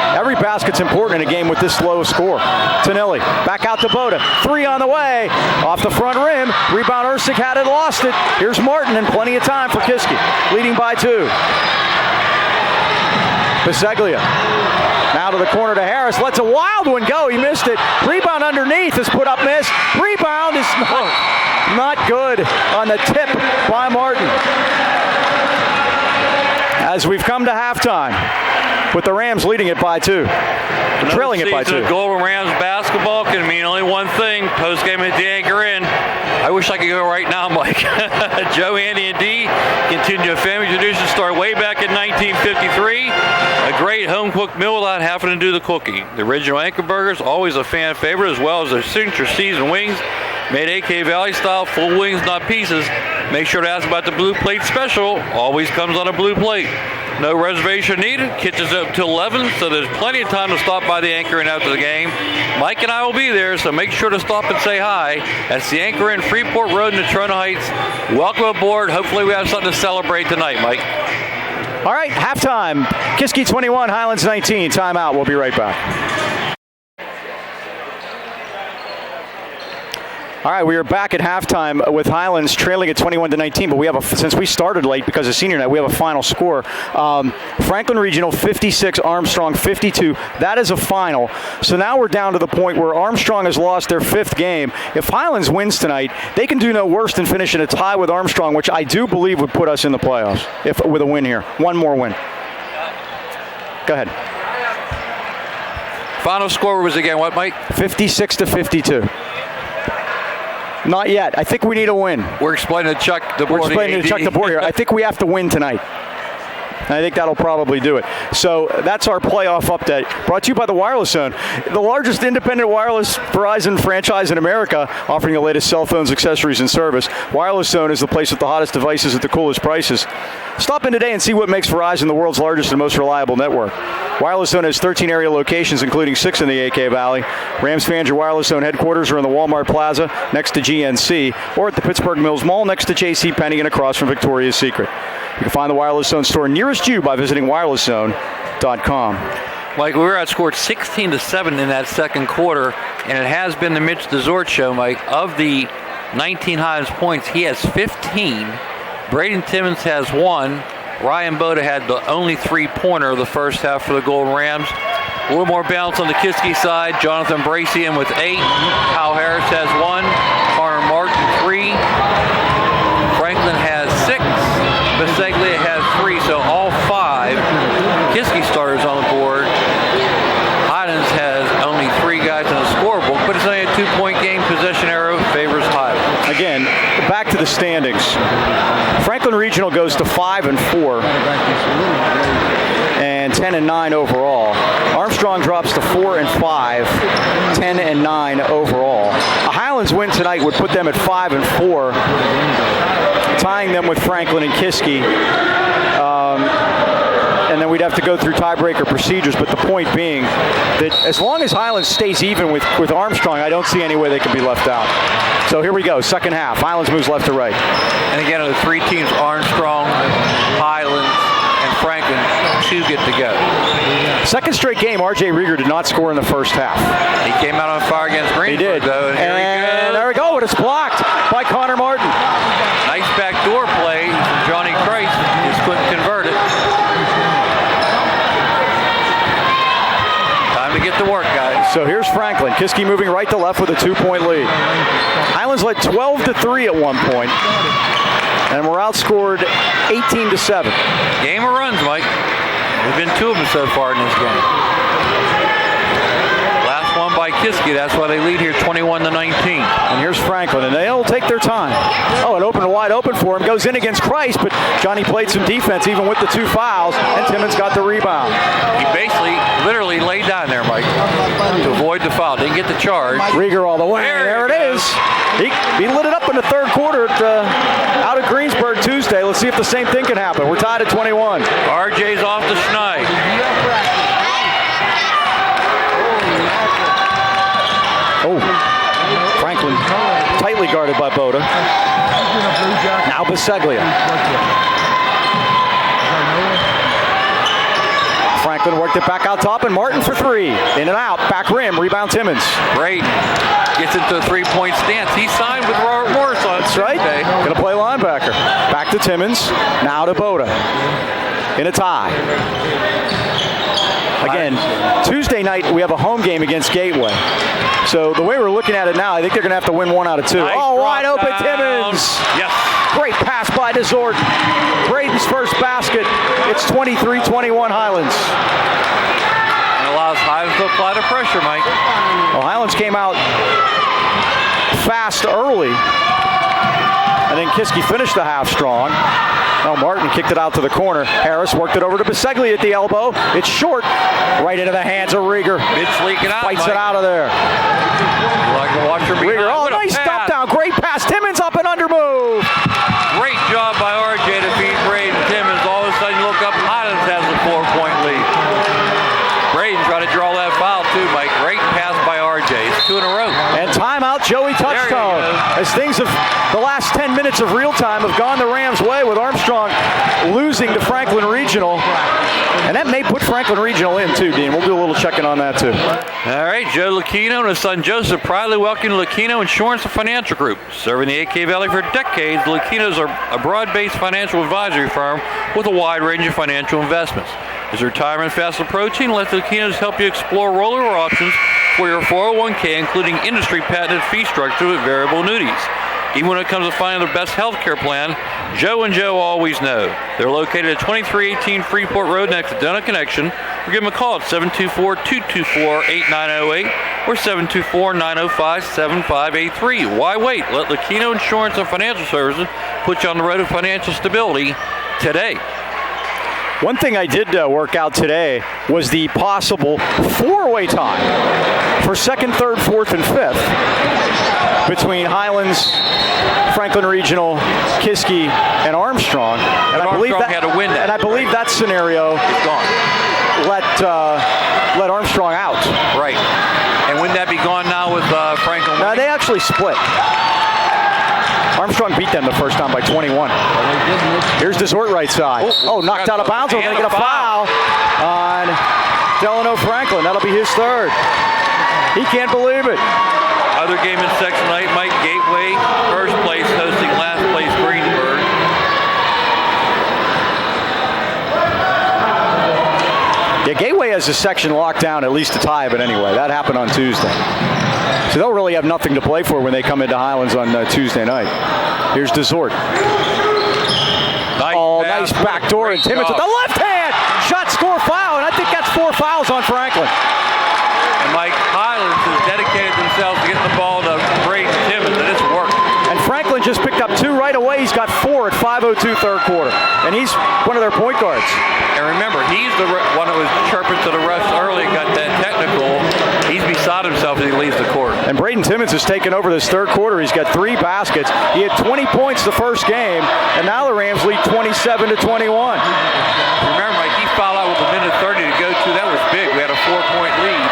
Every basket's important in a game with this low score. Tonelli back out to Boda. 3 on the way. Off the front rim. Rebound, Ersic had it, lost it. Here's Martin and plenty of time for Kiski. Leading by 2. Biseglia. Now to the corner to Harris. Lets a wild one go. He missed it. Rebound underneath is put up, miss. Rebound is not good on the tip by Martin. As we've come to halftime, with the Rams leading it by 2. Trailing it by 2. Golden Rams basketball can mean only one thing. Post-game at the Anchor Inn. I wish I could go right now, Mike. Joe, Andy, and Dee continue a family tradition started way back in 1953. A great home-cooked meal without having to do the cooking. The original Anchor Burgers, always a fan favorite, as well as their signature seasoned wings. Made AK Valley style, full wings, not pieces. Make sure to ask about the Blue Plate Special. Always comes on a blue plate. No reservation needed. Kitchen's up till 11, so there's plenty of time to stop by the Anchor Inn after the game. Mike and I will be there, so make sure to stop and say hi. That's the Anchor Inn, Freeport Road in Natrona Heights. Welcome aboard. Hopefully we have something to celebrate tonight, Mike. All right, halftime. Kiski 21, Highlands 19. Timeout. We'll be right back. All right, we are back at halftime with Highlands trailing at 21-19, but we have since we started late because of senior night, we have a final score. Franklin Regional 56, Armstrong 52. That is a final. So now we're down to the point where Armstrong has lost their 5th game. If Highlands wins tonight, they can do no worse than finish in a tie with Armstrong, which I do believe would put us in the playoffs with a win here. One more win. Go ahead. Final score was again what, Mike? 56-52. Not yet. I think we need a win. We're explaining to Chuck the board. We're explaining to Chuck the board here. I think we have to win tonight. I think that'll probably do it. So that's our playoff update. Brought to you by the Wireless Zone, the largest independent wireless Verizon franchise in America, offering the latest cell phones, accessories, and service. Wireless Zone is the place with the hottest devices at the coolest prices. Stop in today and see what makes Verizon the world's largest and most reliable network. Wireless Zone has 13 area locations, including 6 in the AK Valley. Rams fans, your Wireless Zone headquarters are in the Walmart Plaza next to GNC, or at the Pittsburgh Mills Mall next to JCPenney and across from Victoria's Secret. You can find the Wireless Zone store nearest you by visiting wirelesszone.com. Mike, we were outscored 16-7 in that second quarter, and it has been the Mitch Dezort show, Mike. Of the 19 Highlands points, he has 15. Braden Timmons has 1. Ryan Boda had the only three-pointer of the first half for the Golden Rams. A little more balance on the Kiski side. Jonathan Bracey in with 8. Kyle Harris has 1. Connor Martin 3. Franklin has 6. Biseglia has 3. So all 5 Kiski starters on the board. Highlands has only 3 guys in the scorebook, but it's only a 2-point game. Possession arrow favors Highlands. Again, back to the standings. Franklin Regional goes to 5-4 and 10-9 overall. Armstrong drops to 4-5, 10-9 overall. A Highlands win tonight would put them at 5-4, tying them with Franklin and Kiski. And then we'd have to go through tiebreaker procedures, but the point being that as long as Highlands stays even with Armstrong, I don't see any way they can be left out. So here we go, second half. Highlands moves left to right. And again, of the 3 teams, Armstrong, Highlands, and Franklin, 2 get to go. Second straight game, R.J. Rieger did not score in the first half. He came out on fire against Greensburg, though. And there we go, but it's blocked by Connor Martin. Nice backdoor play. Johnny Christ just couldn't convert it. Time to get to work, guys. So here's Franklin. Kiski moving right to left with a 2-point lead. Highlands led 12-3 at one point, and we're outscored 18-7. Game of runs, Mike. There's been 2 of them so far in this game. Last one by Kiski. That's why they lead here 21-19. And here's Franklin, and they'll take their time. Oh, it opened wide open for him. Goes in against Christ, but Johnny played some defense even with the 2 fouls, and Timmons got the rebound. He basically, literally laid down there, Mike, to avoid the foul. Didn't get the charge. Rieger all the way. There it is. He lit it up in the third quarter out of Greensburg Tuesday. Let's see if the same thing can happen. We're tied at 21. RJ's off the schneid. Oh, Franklin tightly guarded by Boda. Now Biseglia. Franklin worked it back out top, and Martin for 3. In and out, back rim, rebound Timmons. Great. Gets into a 3-point stance. He signed with Robert Morris on That's right. Going to play linebacker. Back to Timmons, now to Boda. In a tie. Again, Tuesday night we have a home game against Gateway. So the way we're looking at it now, I think they're going to have to win 1 out of 2. Nice wide open down. Timmons. Yes. Great pass by DeZort. Braden's first basket. It's 23-21 Highlands. And allows Highlands to apply the pressure, Mike. Well, Highlands came out fast early, and then Kiski finished the half strong. Now Martin kicked it out to the corner. Harris worked it over to Biseglia at the elbow. It's short, right into the hands of Rieger. It's leaking out, Fights Mike. it out of there. You like to watch her behind. Rieger, What a nice pass. stop down. Great pass. Timmons up and under move. Great job by RJ to beat Braden Timmons. All of a sudden you look up, Highlands has a 4-point lead. Braden tried to draw that foul too, Mike. Great pass by RJ. It's 2 in a row. And timeout, Joey Touchstone. As things have, the last 10 minutes of real time have gone the Rams' way with Armstrong losing to Franklin Regional. And that may put Franklin Regional in too, Dean. We'll do a little checking on that too. All right, Joe Lucchino and his son Joseph proudly welcome Lucchino Insurance and Financial Group. Serving the AK Valley for decades, the Lucchinos are a broad-based financial advisory firm with a wide range of financial investments. Is retirement fast approaching? Let the Lucchinos help you explore rollover options for your 401k, including industry-patented fee structure with variable annuities. Even when it comes to finding the best health care plan, Joe and Joe always know. They're located at 2318 Freeport Road next to Dental Connection. Or give them a call at 724-224-8908 or 724-905-7583. Why wait? Let Lucchino Insurance and Financial Services put you on the road to financial stability today. One thing I did work out today was the possible 4-way tie for second, third, fourth, and fifth between Highlands, Franklin Regional, Kiski, and Armstrong. And I believe that had to win that. And I believe that scenario let Armstrong out. Right. And wouldn't that be gone now with Franklin? No, they actually split. Armstrong beat them the first time by 21. Here's DeZort right side. Oh, knocked out of bounds. We're going to get a foul on Delano Franklin. That'll be his third. He can't believe it. Other game in section tonight, Mike. Gateway, first place, hosting last place Greensburg. the section locked down at least to tie it, but anyway, that happened on Tuesday. So they'll really have nothing to play for when they come into Highlands on Tuesday night. Here's DeZort. Nice backdoor, and Timmons with the left hand! Shot, score, foul, and I think that's 4 fouls on Franklin. And Mike, Highlands has dedicated themselves to getting the ball to Braden Timmons, and it's worked. And Franklin just picked up 2 right away. He's got 4 at 5:02 third quarter. And he's one of their point guards. And remember, he's the one that was chirping to the refs early and got that technical. He's beside himself as he leaves the court. And Braden Timmons has taken over this third quarter. He's got 3 baskets. He had 20 points the first game, and now the Rams lead 27-21. Remember, Mike, he fouled out with a minute 30 to go to. That was big. We had a 4-point lead.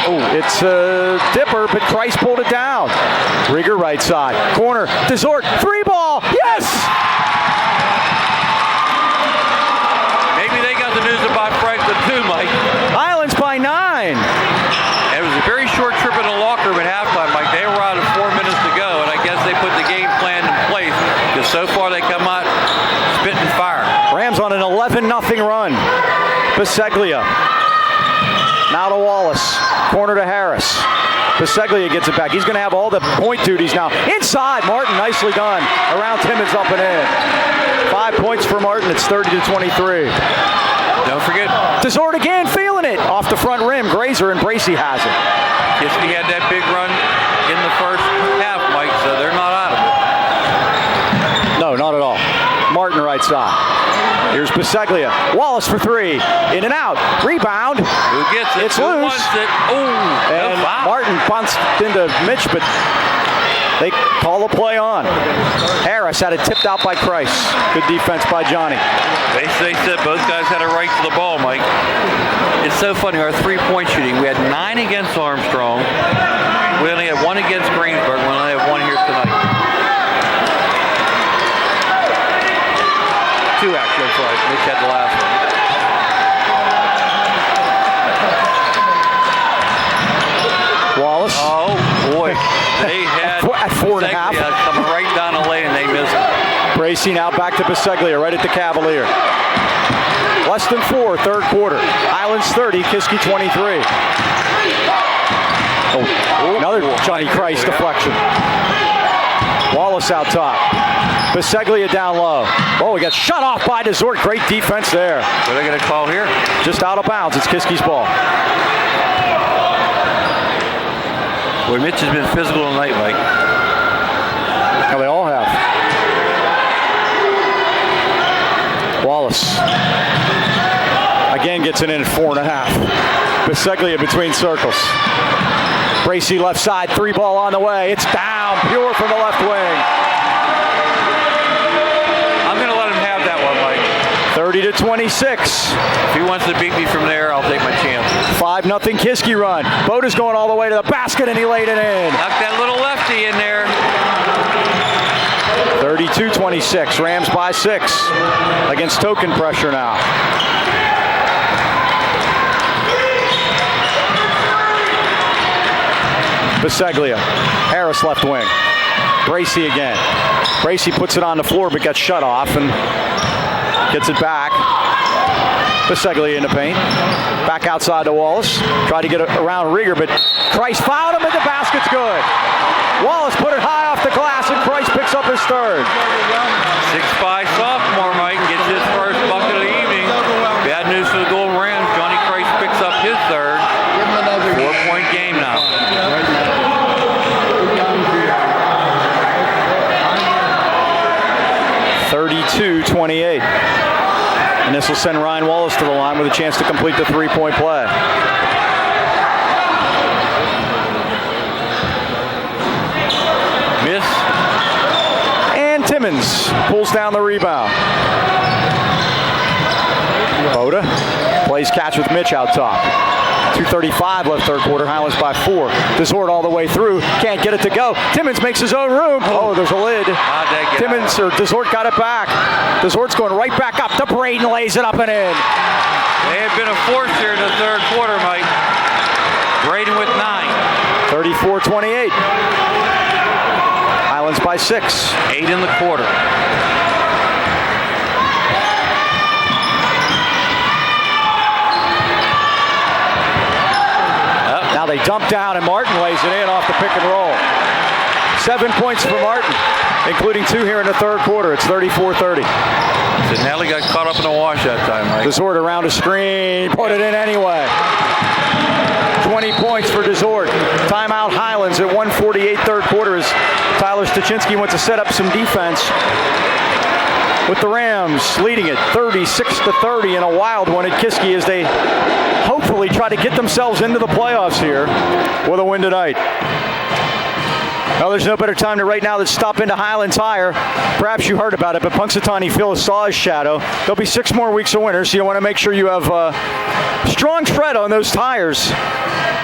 Oh, it's a dipper, but Christ pulled it down. Rieger right side. Corner. DeZort. 3-ball. Yes! Maybe they got the news about Franklin too, Mike. Highlands by 9. It was a very short trip in the locker room at halftime, Mike. They were out at 4 minutes to go, and I guess they put the game plan in place because so far they come out spitting fire. Rams on an 11-0 run. Biseglia. Now to Wallace. Corner to Harris. Biseglia gets it back. He's going to have all the point duties now. Inside, Martin, nicely done. Around Timmons, up and in. 5 points for Martin. It's 30-23. Don't forget. DeZort again, feeling it. Off the front rim, Grazer, and Bracey has it. Kiski had that big run in the first half, Mike, so they're not out of it. No, not at all. Martin right side. Here's Biseglia. Wallace for 3. In and out. Rebound. Who gets it? It's Who loose. wants it? Oh, And no foul. Martin bounced into Mitch, but they call the play on. Harris had it tipped out by Christ. Good defense by Johnny. They said both guys had a right to the ball, Mike. It's so funny, our 3-point shooting, we had 9 against Armstrong. We only had 1 against Greensburg. We only have 1 here tonight. 2 actually, that's right. Mitch had the last one. Wallace. Oh, boy. They had At 4.5. coming right down the lane, and they missed it. Bracey now back to Biseglia, right at the Cavalier. Less than 4, third quarter. Highlands 30, Kiski 23. Oh, another Johnny Christ deflection. Wallace out top. Biseglia down low. Oh, we got shut off by DeZort. Great defense there. What are they going to call here? Just out of bounds. It's Kiski's ball. Boy, Mitch has been physical tonight, Mike. Now they all have. Wallace. Again gets it in at 4.5. Biseglia between circles. Bracey left side. 3-ball on the way. It's down. Pure from the left wing. 30-26. If he wants to beat me from there, I'll take my chance. 5-0 Kiski run. Boda's going all the way to the basket, and he laid it in. Knock that little lefty in there. 32-26. Rams by 6 against token pressure now. Biseglia. Harris left wing. Bracey again. Bracey puts it on the floor, but gets shut off and gets it back. Biseglia in the paint. Back outside to Wallace. Tried to get around Rieger, but Christ fouled him, and the basket's good. Wallace put it high off the glass, and Christ picks up his third. 6'5" sophomore, Mike, gets his first bucket of the evening. Bad news for the Golden Rams. Johnny Christ picks up his third. 4-point game now. (32-28). And this will send Ryan Wallace to the line with a chance to complete the 3-point play. Miss. And Timmons pulls down the rebound. Boda plays catch with Mitch out top. 2:35 left third quarter. Highlands by 4. DeZort all the way through. Can't get it to go. Timmons makes his own room. Oh, there's a lid. Timmons or DeZort got it back. DeZort's going right back up to Braden. Lays it up and in. They have been a force here in the third quarter, Mike. Braden with 9. 34-28. Highlands by 6. 8 in the quarter. They dump down, and Martin lays it in off the pick and roll. 7 points for Martin, including 2 here in the third quarter. It's 34-30. So Nelly got caught up in the wash that time, Mike. Desort around a screen, put it in anyway. 20 points for Desort. Timeout Highlands at 1:48 third quarter as Tyler Stachinski went to set up some defense with the Rams leading it 36-30 in a wild one at Kiski as they hopefully try to get themselves into the playoffs here with a win tonight. Well, there's no better time to right now than stop into Highland Tire. Perhaps you heard about it, but Punxsutawney Phil saw his shadow. There'll be 6 more weeks of winter, so you want to make sure you have strong tread on those tires.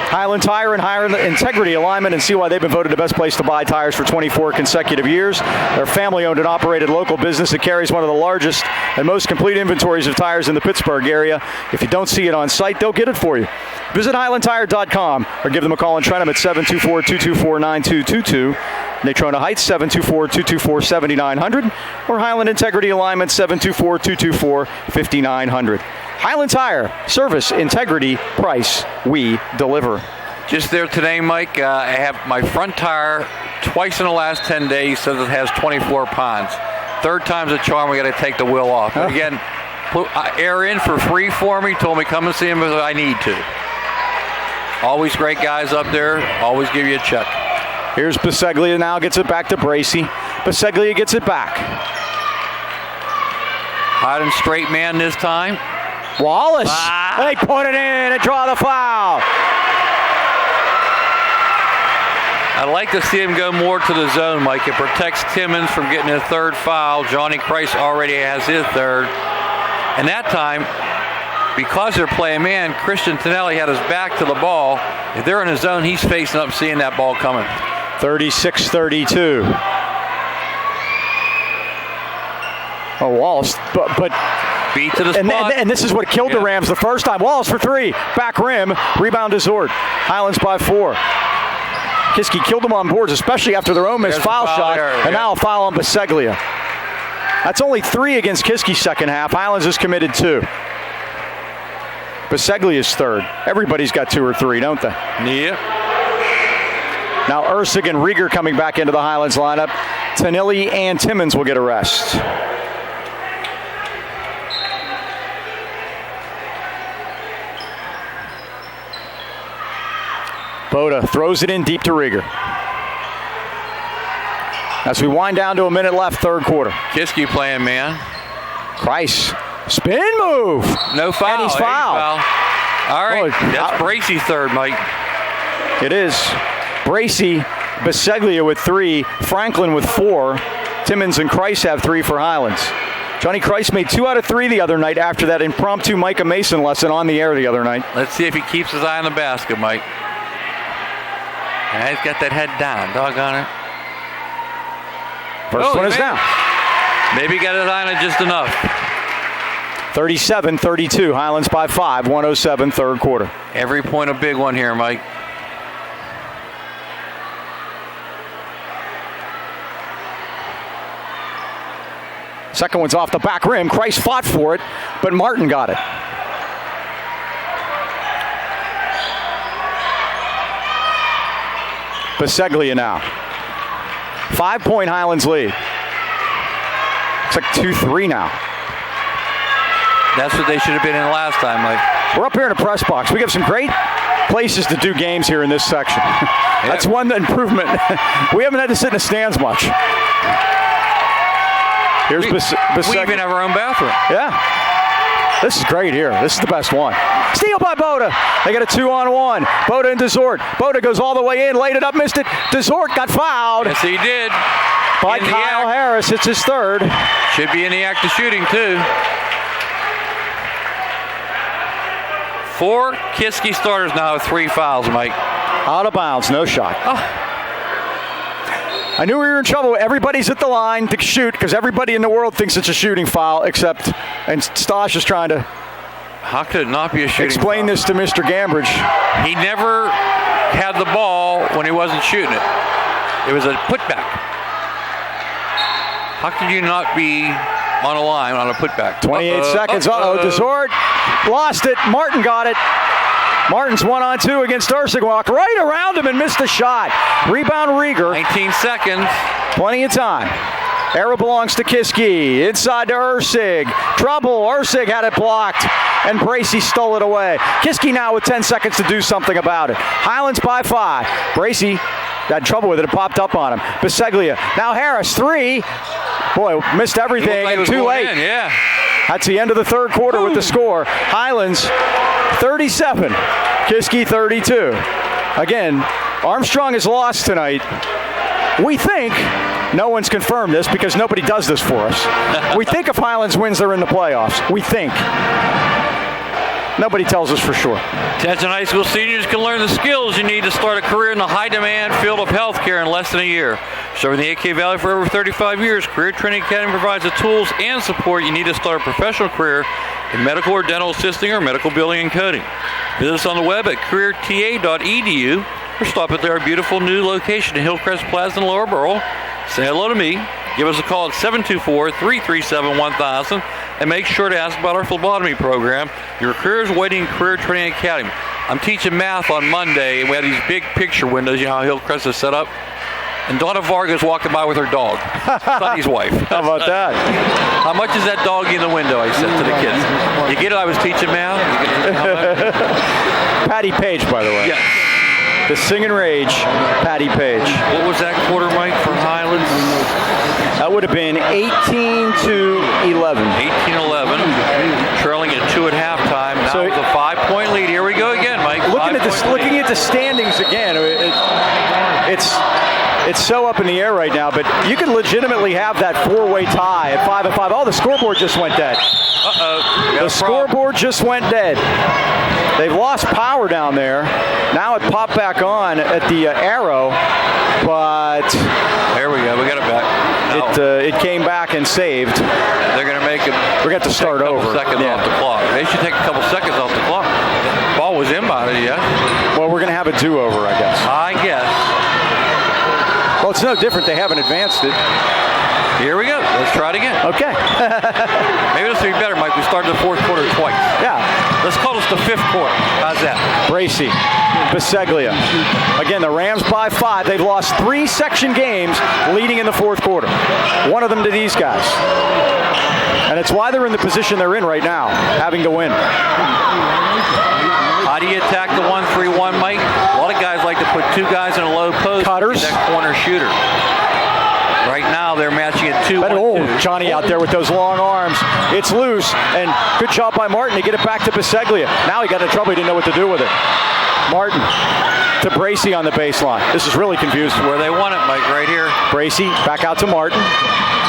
Highland Tire and Highland Integrity Alignment, and see why they've been voted the best place to buy tires for 24 consecutive years. They're a family-owned and operated local business that carries one of the largest and most complete inventories of tires in the Pittsburgh area. If you don't see it on site, they'll get it for you. Visit HighlandTire.com or give them a call in Trentham at 724-224-9222. Natrona Heights, 724-224-7900, or Highland Integrity Alignment, 724-224-5900. Highland Tire, service, integrity, price, we deliver. Just there today, Mike, I have my front tire twice in the last 10 days, says it has 24 pounds. Third time's a charm, we got to take the wheel off. But again, put air in for free for me, told me come and see him if I need to. Always great guys up there, always give you a check. Here's Biseglia now, gets it back to Bracey. Biseglia gets it back. Hot and straight man this time. Wallace, they put it in and draw the foul. I'd like to see him go more to the zone, Mike. It protects Timmons from getting his third foul. Johnny Christ already has his third. And that time, because they're playing man, Christian Tonelli had his back to the ball. If they're in the zone, he's facing up, seeing that ball coming. 36-32. Oh, Wallace, but beat to the spot. And this is what killed the Rams the first time. Wallace for 3, back rim, rebound to Zord. Highlands by 4. Kiski killed them on boards, especially after their own missed foul shot, and now a foul on Biseglia. That's only 3 against Kiski's second half. Highlands has committed 2. Biseglia's third. Everybody's got 2 or 3, don't they? Yeah. Now Ursig and Rieger coming back into the Highlands lineup. Tanilli and Timmons will get a rest. Boda throws it in deep to Rieger. As we wind down to a minute left, third quarter. Kiski playing man. Christ. Spin move. No foul. And he's fouled. All right. That's Bracey's third, Mike. It is. Bracey, Biseglia with 3, Franklin with 4. Timmons and Christ have 3 for Highlands. Johnny Christ made 2 out of 3 the other night after that impromptu Micah Mason lesson on the air the other night. Let's see if he keeps his eye on the basket, Mike. And he's got that head down. Doggone it. First one is down. Maybe he got his eye on it just enough. 37-32. Highlands by 5. 1:07 third quarter. Every point a big one here, Mike. Second one's off the back rim. Christ fought for it, but Martin got it. Biseglia now. 5-point Highlands lead. It's like 2-3 now. That's what they should have been in last time, Mike. We're up here in a press box. We have some great places to do games here in this section. That's one improvement. We haven't had to sit in the stands much. Here's Biseglia. We even have our own bathroom. Yeah. This is great here. This is the best one. Steal by Boda. They got a 2-on-1. Boda and Desort. Boda goes all the way in, laid it up, missed it. Desort got fouled. Yes, he did. By Kyle Harris. It's his third. Should be in the act of shooting, too. 4 Kiski starters now have 3 fouls, Mike. Out of bounds. No shot. Oh. I knew we were in trouble. Everybody's at the line to shoot because everybody in the world thinks it's a shooting foul, except, and Stosh is trying to How could it not be a shooting explain foul? this to Mr. Gambridge. He never had the ball when he wasn't shooting it. It was a putback. How could you not be on a line on a putback? 28 seconds. Desort lost it. Martin got it. Martin's 1-on-2 against Ursig. Walked right around him and missed a shot. Rebound Rieger. 19 seconds. Plenty of time. Arrow belongs to Kiski. Inside to Ursig. Trouble. Ursig had it blocked, and Bracy stole it away. Kiski now with 10 seconds to do something about it. Highlands by 5. Bracy got in trouble with it. It popped up on him. Biseglia. Now Harris. 3. Boy, missed everything Like and too late. yeah. That's the end of the third quarter with the score. Highlands 37, Kiski 32. Again, Armstrong is lost tonight. We think, no one's confirmed this because nobody does this for us. We think if Highlands wins, they're in the playoffs. We think. Nobody tells us for sure. Attention high school seniors can learn the skills you need to start a career in the high-demand field of healthcare in less than a year. Serving the AK Valley for over 35 years, Career Training Academy provides the tools and support you need to start a professional career in medical or dental assisting or medical billing and coding. Visit us on the web at careerta.edu or stop at our beautiful new location in Hillcrest Plaza in Lower Borough. Say hello to me. Give us a call at 724-337-1000 and make sure to ask about our phlebotomy program. Your career is waiting in Career Training Academy. I'm teaching math on Monday, and we have these big picture windows. You know how Hillcrest is set up? And Donna Vargas walking by with her dog, Sonny's wife. How about that? How much is that doggy in the window, I said to the kids. You get it? I was teaching math. Patty Page, by the way. Yes. The Singing Rage, Patty Page. What was that quarter, Mike, for Highlands? That would have been 18-11. 18-11, trailing at 2 at halftime. Now So- it's a 5-point lead. Here we go again, Mike. Looking at the standings again, it's so up in the air right now. But you could legitimately have that 4-way tie at 5-5. Oh, the scoreboard just went dead. The scoreboard just went dead. They've lost power down there. Now it popped back on at the arrow, but There we go. We got it back. No. it came back and saved. They're going to make it. We got to start take a couple over. seconds Yeah. off the clock. They should take a couple seconds off the clock. Ball was inbounded, yeah. Well, we're going to have a do-over, I guess. I guess. Well, it's no different. They haven't advanced it. Here we go. Let's try it again. Okay. Maybe this will be better, Mike. We started the fourth quarter twice. Yeah. Let's call this the fifth quarter. How's that? Bracy, Biseglia. Again, the Rams by 5. They've lost 3 section games leading in the fourth quarter. One of them to these guys. And it's why they're in the position they're in right now, having to win. How do you attack the 1-3-1, Mike? A lot of guys like to put 2 guys in a low post. Cutters. That corner shooter. Right now, they're matching it 2-1-2. Oh, Johnny out there with those long arms. It's loose, and good job by Martin to get it back to Biseglia. Now he got in trouble. He didn't know what to do with it. Martin to Bracy on the baseline. This is really confusing. Where they want it, Mike, right here. Bracy back out to Martin.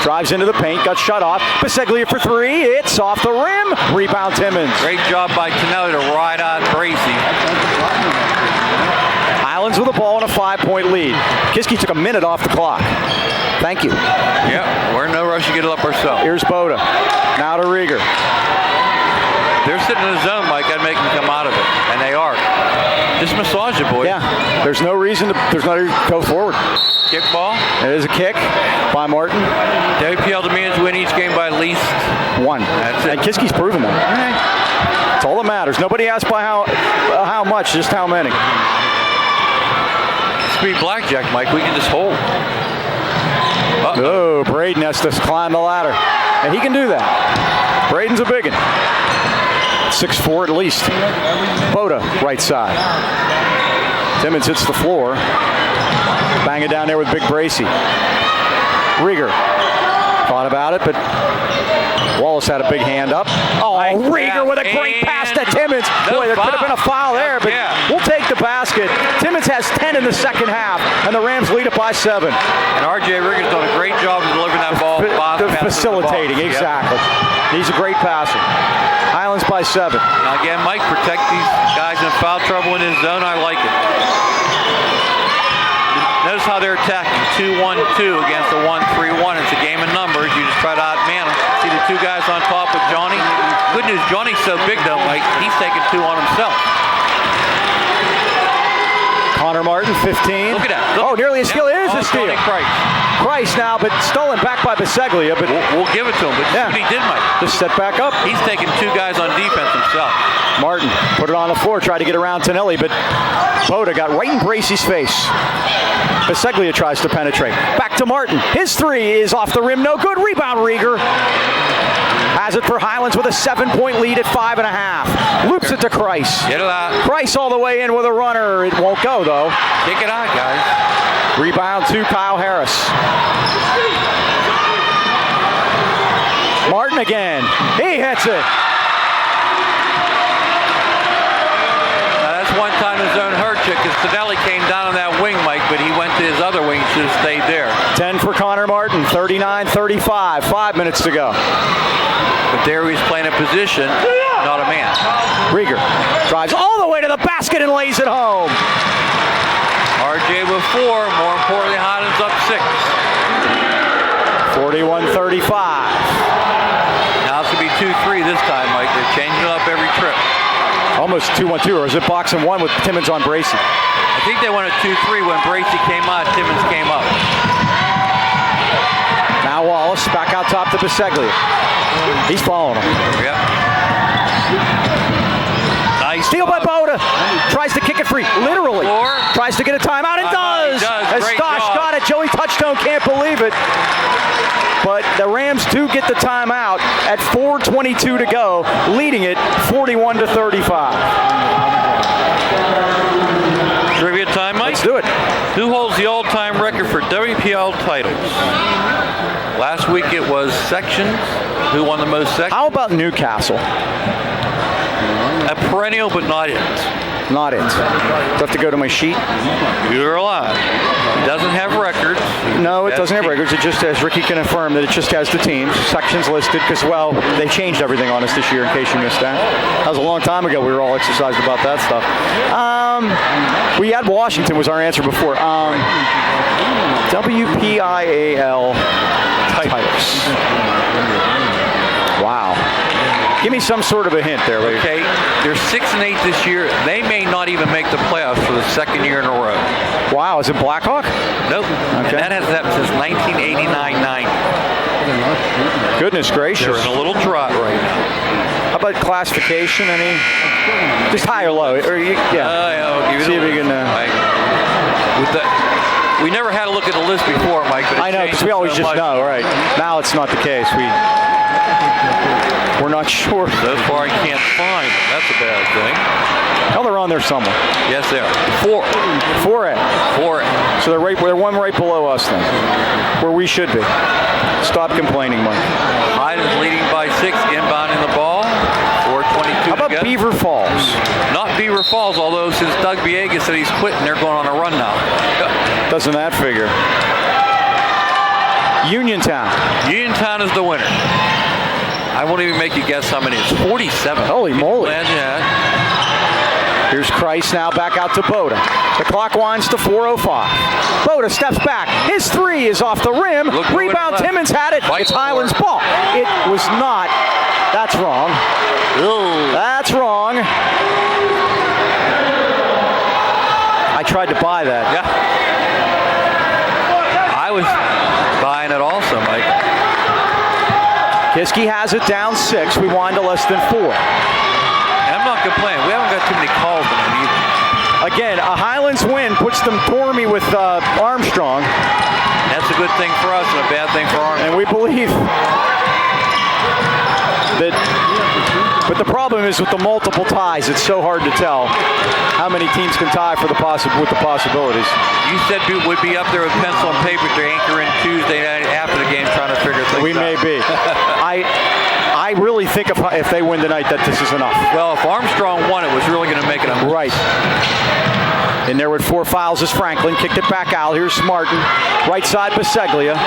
Drives into the paint, got shut off. Biseglia for 3. It's off the rim. Rebound Timmons. Great job by Tonelli to ride on Bracy. Highlands with the ball and a 5-point lead. Kiski took a minute off the clock. Thank you. Yep, we're in no rush to get it up ourselves. Here's Boda. Now to Rieger. They're sitting in the zone, Mike. I'd make them come out of it, and they are. Just massage it, boys. Yeah, there's no reason to go forward. Kick ball. It is a kick by Martin. WPL demands win each game by at least 1. That's it. And Kiski's proven that. That's all that matters. Nobody asked by how much, just how many. Speed blackjack, Mike. We can just hold. Oh, Braden has to climb the ladder. And he can do that. Braden's a big one. 6'4" at least. Boda, right side. Timmons hits the floor. Bang it down there with Big Bracy. Rieger thought about it, but Wallace had a big hand up. Oh, Rieger with a great pass to Timmons. Boy, there could have been a foul there, but we'll take the basket. Timmons has 10 in the second half, and the Rams lead it by 7. And R.J. Rieger's done a great job of delivering that ball. Facilitating, exactly. He's a great passer. Highlands by 7. Now again, Mike, protect these guys in foul trouble in his zone. I like it. Notice how they're attacking 2-1-2 against the 1-3-1. It's a game of numbers. You just try to outman them. See the 2 guys on top with Johnny. Good news, Johnny's so big though, Mike. He's taking 2 on himself. Connor Martin, 15. Look at that. Oh, nearly a steal. It is a steal. Johnny Price. Price now, but stolen back by Biseglia. But We'll give it to him, but Yeah. what he did, Mike. just set back up. He's taking 2 guys on defense himself. Martin put it on the floor, tried to get around Tonelli, but Boda got right in Bracey's face. Biseglia tries to penetrate. Back to Martin. His 3 is off the rim, no good. Rebound, Rieger. Has it for Highlands with a 7-point lead at 5.5. Loops it to Kreis. Get it out. Kreis all the way in with a runner. It won't go, though. Kick it out, guys. Rebound to Kyle Harris. Martin again. He hits it. Now that's one time his zone hurt you because Tonelli came down on that wing, Mike, but he went to his other wing. Should have stayed there. 10 for Connor Martin. 39-35. 5 minutes to go. But there he's playing a position, not a man. Rieger drives all the way to the basket and lays it home. RJ with 4. More importantly, Highlands up 6. 41-35. Now it's going to be 2-3 this time, Mike. They're changing it up every trip. Almost 2-1-2, or is it box and 1 with Timmons on Bracey? I think they went at 2-3 when Bracey came out, Timmons came up. Now Wallace back out top to Biseglia. He's following him. Yep. Nice. Steal by Boda. Tries to kick it free. Literally. Floor. Tries to get a timeout and does. He does. As Great Stosh job. got it. Joey Touchstone can't believe it. But the Rams do get the timeout at 4:22 to go, leading it 41-35. Trivia time, Mike. Let's do it. Who holds the all-time record for WPL titles? Last week it was sections. Who won the most sections? How about Newcastle? A perennial, but not it. Not it. Do I have to go to my sheet? You're alive. It doesn't have records. No, it doesn't have records. It just has, Ricky can affirm that it just has the teams, sections listed, because, well, they changed everything on us this year, in case you missed that. That was a long time ago. We were all exercised about that stuff. We had Washington was our answer before. WPIAL titles. Wow. Give me some sort of a hint there, Larry. Okay, they're 6-8 this year. They may not even make the playoffs for the second year in a row. Wow, is it Blackhawk? Nope. Okay. And that hasn't happened since 1989-90. Goodness gracious. They're in a little drought right now. How about classification? Any? Just high or low? Or yeah. I'll give you See if the you can. Mike. We never had a look at the list before, Mike. But I know, because we always just know, right? Now it's not the case. We're not sure. So far, I can't find. That's a bad thing. Oh, they're on there somewhere. Yes, they are. 4A. 4A. So they're one right below us then, where we should be. Stop complaining, Mike. Highlands leading by 6, inbounding the ball. 4:22 How about to go. Beaver Falls? Not Beaver Falls, although since Doug Villegas said he's quitting, they're going on a run now. Doesn't that figure? Uniontown. Uniontown is the winner. I won't even make you guess how many. It's 47. Holy moly. Imagine that. Here's Kreis now back out to Boda. The clock winds to 4:05. Boda steps back. His 3 is off the rim. Look, Rebound, Timmons had it. Fight It's for Highlands' it. ball. It was not. That's wrong. Ooh. That's wrong. I tried to buy that. Yeah. I was buying it also, Mike. Kiski has it down 6. We wind to less than 4. And I'm not complaining. We haven't got too many calls tonight either. Again, a Highlands win puts them dormy with Armstrong. That's a good thing for us and a bad thing for Armstrong. And we believe that, but the problem is with the multiple ties, it's so hard to tell how many teams can tie for with the possibilities. You said we'd be up there with pencil and paper to anchor in Tuesday night after the game trying to figure things out. We may be. I really think if they win tonight that this is enough. Well, if Armstrong won, it was really going to make it a Right. In there with 4 fouls is Franklin. Kicked it back out. Here's Martin. Right side, Biseglia.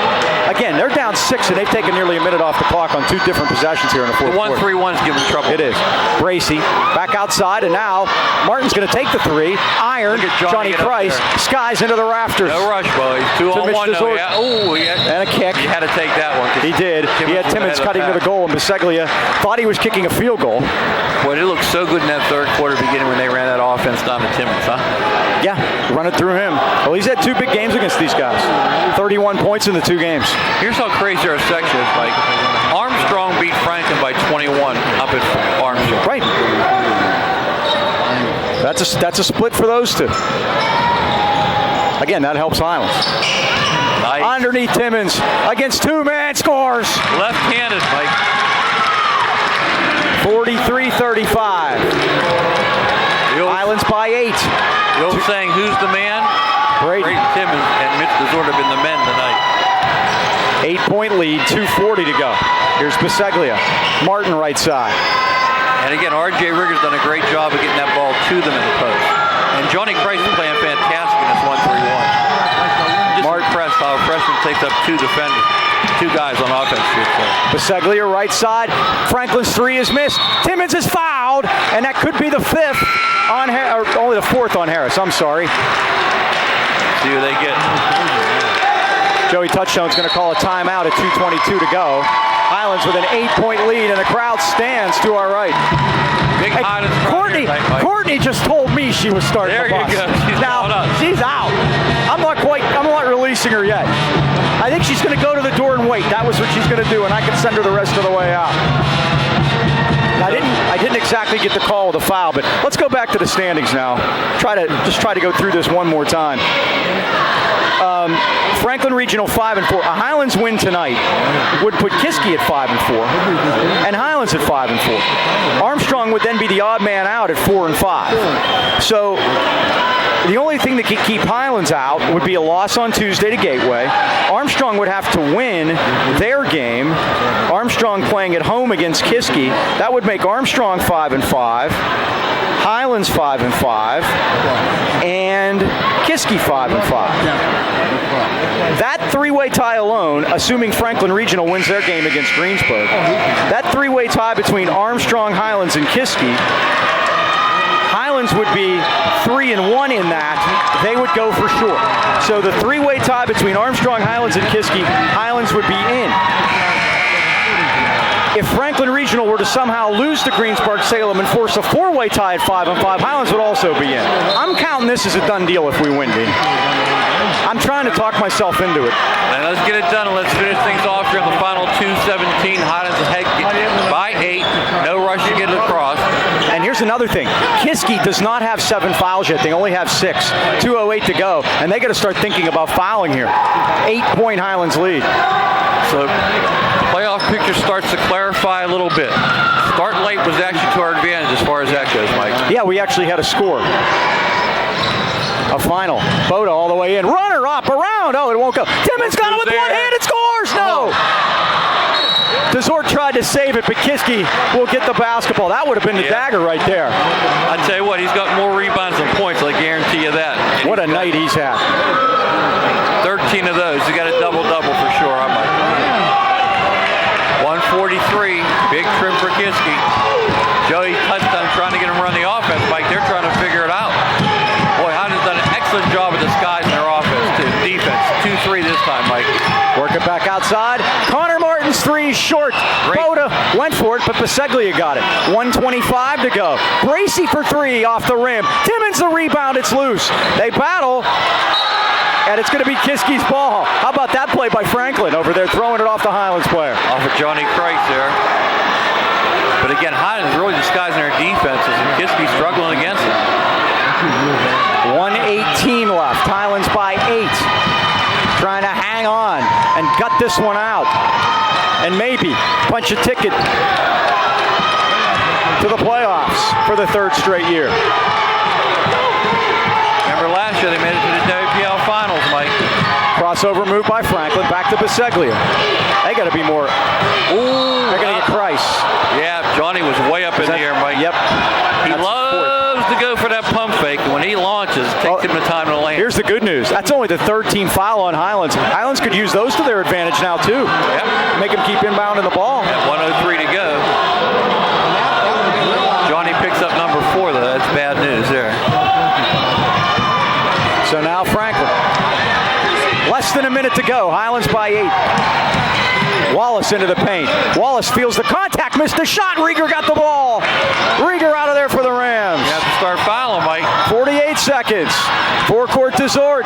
Again, they're down 6, and they've taken nearly a minute off the clock on 2 different possessions here in the fourth quarter. 1-3-1's giving trouble. It is. Bracey back outside, and now Martin's going to take the 3. Iron. Look at Johnny get up Kreis there. skies into the rafters. No rush, boys. 2-on-1 Mitch though. Desort. Yeah. Ooh, And a kick. He had to take that one. He did. He had Timmons was cutting ahead to of the goal, and Biseglia thought he was kicking a field goal. Boy, it looked so good in that third quarter beginning when they ran that offense down to Timmons, huh? Yeah, run it through him. Well, he's had 2 big games against these guys. 31 points in the 2 games. Here's how crazy our section is, Mike. Armstrong beat Franklin by 21 up at Armstrong. Right. That's a split for those 2. Again, that helps Highlands. Nice. Underneath Timmons against 2-man scores. Left-handed, Mike. 43-35. Highlands by 8. The old saying, who's the man? Brayton Timmons and Mitch Desort have been the men tonight. 8-point lead, 2:40 to go. Here's Biseglia. Martin right side. And again, R.J. Rigger's done a great job of getting that ball to them in the post. And Johnny Christ is playing fantastic in this 1-3-1. Just impressed how a freshman takes up 2 defenders. 2 guys on offense. Biseglia right side. Franklin's 3 is missed. Timmons is fouled, and that could be the 5th on or only the 4th on Harris. I'm sorry. See who they get. Joey Touchstone's going to call a timeout at 2:22 to go. Highlands with an 8-point lead, and the crowd stands to our right. Big Highlands crowd here tonight, Mike. Courtney just told me she was starting there the bus. There you go. She's out. I'm not releasing her yet. I think she's going to go to the door and wait. That was what she's going to do, and I can send her the rest of the way out. I didn't exactly get the call of the foul, but let's go back to the standings now. Try to go through this one more time. Franklin Regional 5-4. A Highlands win tonight would put Kiski at 5-4, and Highlands at 5-4. Armstrong would then be the odd man out at 4-5. So the only thing that could keep Highlands out would be a loss on Tuesday to Gateway. Armstrong would have to win their game. Armstrong playing at home against Kiski. That would make Armstrong 5-5, Highlands 5-5, and Kiski 5-5. That 3-way tie alone, assuming Franklin Regional wins their game against Greensburg, that 3-way tie between Armstrong, Highlands, and Kiski, Highlands would be 3-1 in that. They would go for sure. So the 3-way tie between Armstrong, Highlands, and Kiski, Highlands would be in. If Franklin Regional were to somehow lose to Greensburg-Salem and force a 4-way tie at 5-5, Highlands would also be in. I'm counting this as a done deal if we win, Dean. I'm trying to talk myself into it. And let's get it done and let's finish things off here in the final 2:17. Highlands ahead by 8. No rush to get it across. And here's another thing. Kiski does not have 7 fouls yet. They only have 6. 2:08 to go. And they got to start thinking about fouling here. 8-point Highlands lead. So playoff picture starts to clarify a little bit. Start late was actually to our advantage as far as that goes, Mike. Yeah, we actually had a score. A final. Boda all the way in. Runner up around. Oh, it won't go. Timmons got it with one hand. It scores. No. Desort tried to save it, but Kiski will get the basketball. That would have been the dagger right there. I tell you what, he's got more rebounds than points. I guarantee you that. And what a night he's had. 13 of those. He got a double-double for sure. I'm like 143. Big trim for Kiski. Joey Touchdown trying to get him run the offense. Mike, they're trying to figure it out. Boy, Highland's done an excellent job of disguising their offense, too. Defense, 2-3 this time, Mike. Work it back outside. Connor Martin's 3 short. Boda went for it, but Biseglia got it. 1:25 to go. Bracey for 3 off the rim. Timmons the rebound. It's loose. They battle, and it's going to be Kiski's ball. How about that play by Franklin over there, throwing it off the Highlands player? Off of Johnny Christ there. But again, Highlands really disguising their defenses, and Kiski struggling against it. 1:18 left. Highlands by 8. Trying to hang on and gut this one out. And maybe punch a ticket to the playoffs for the 3rd straight year. Remember last year they made it to the WPL Finals, Mike. Crossover move by Franklin. Back to Biseglia. They got to be more. Ooh, they're going to get Christ. Yeah, Johnny was way up in the air, Mike. Yep. He loves to go for that pump fake. When he launches, it takes him the time to land. Here's the good news. That's only the 3rd team foul on Highlands. Highlands could use those to their advantage now, too. Yep. Make them keep inbounding the ball. At 1:03 to go. Johnny picks up number 4, though. That's bad news there. So now Franklin. Less than a minute to go. Highlands by 8. Wallace into the paint. Wallace feels the contact, missed the shot. Rieger got the ball. Rieger out of there for the Rams. You have to start fouling, Mike. 48 seconds. Forecourt Desort.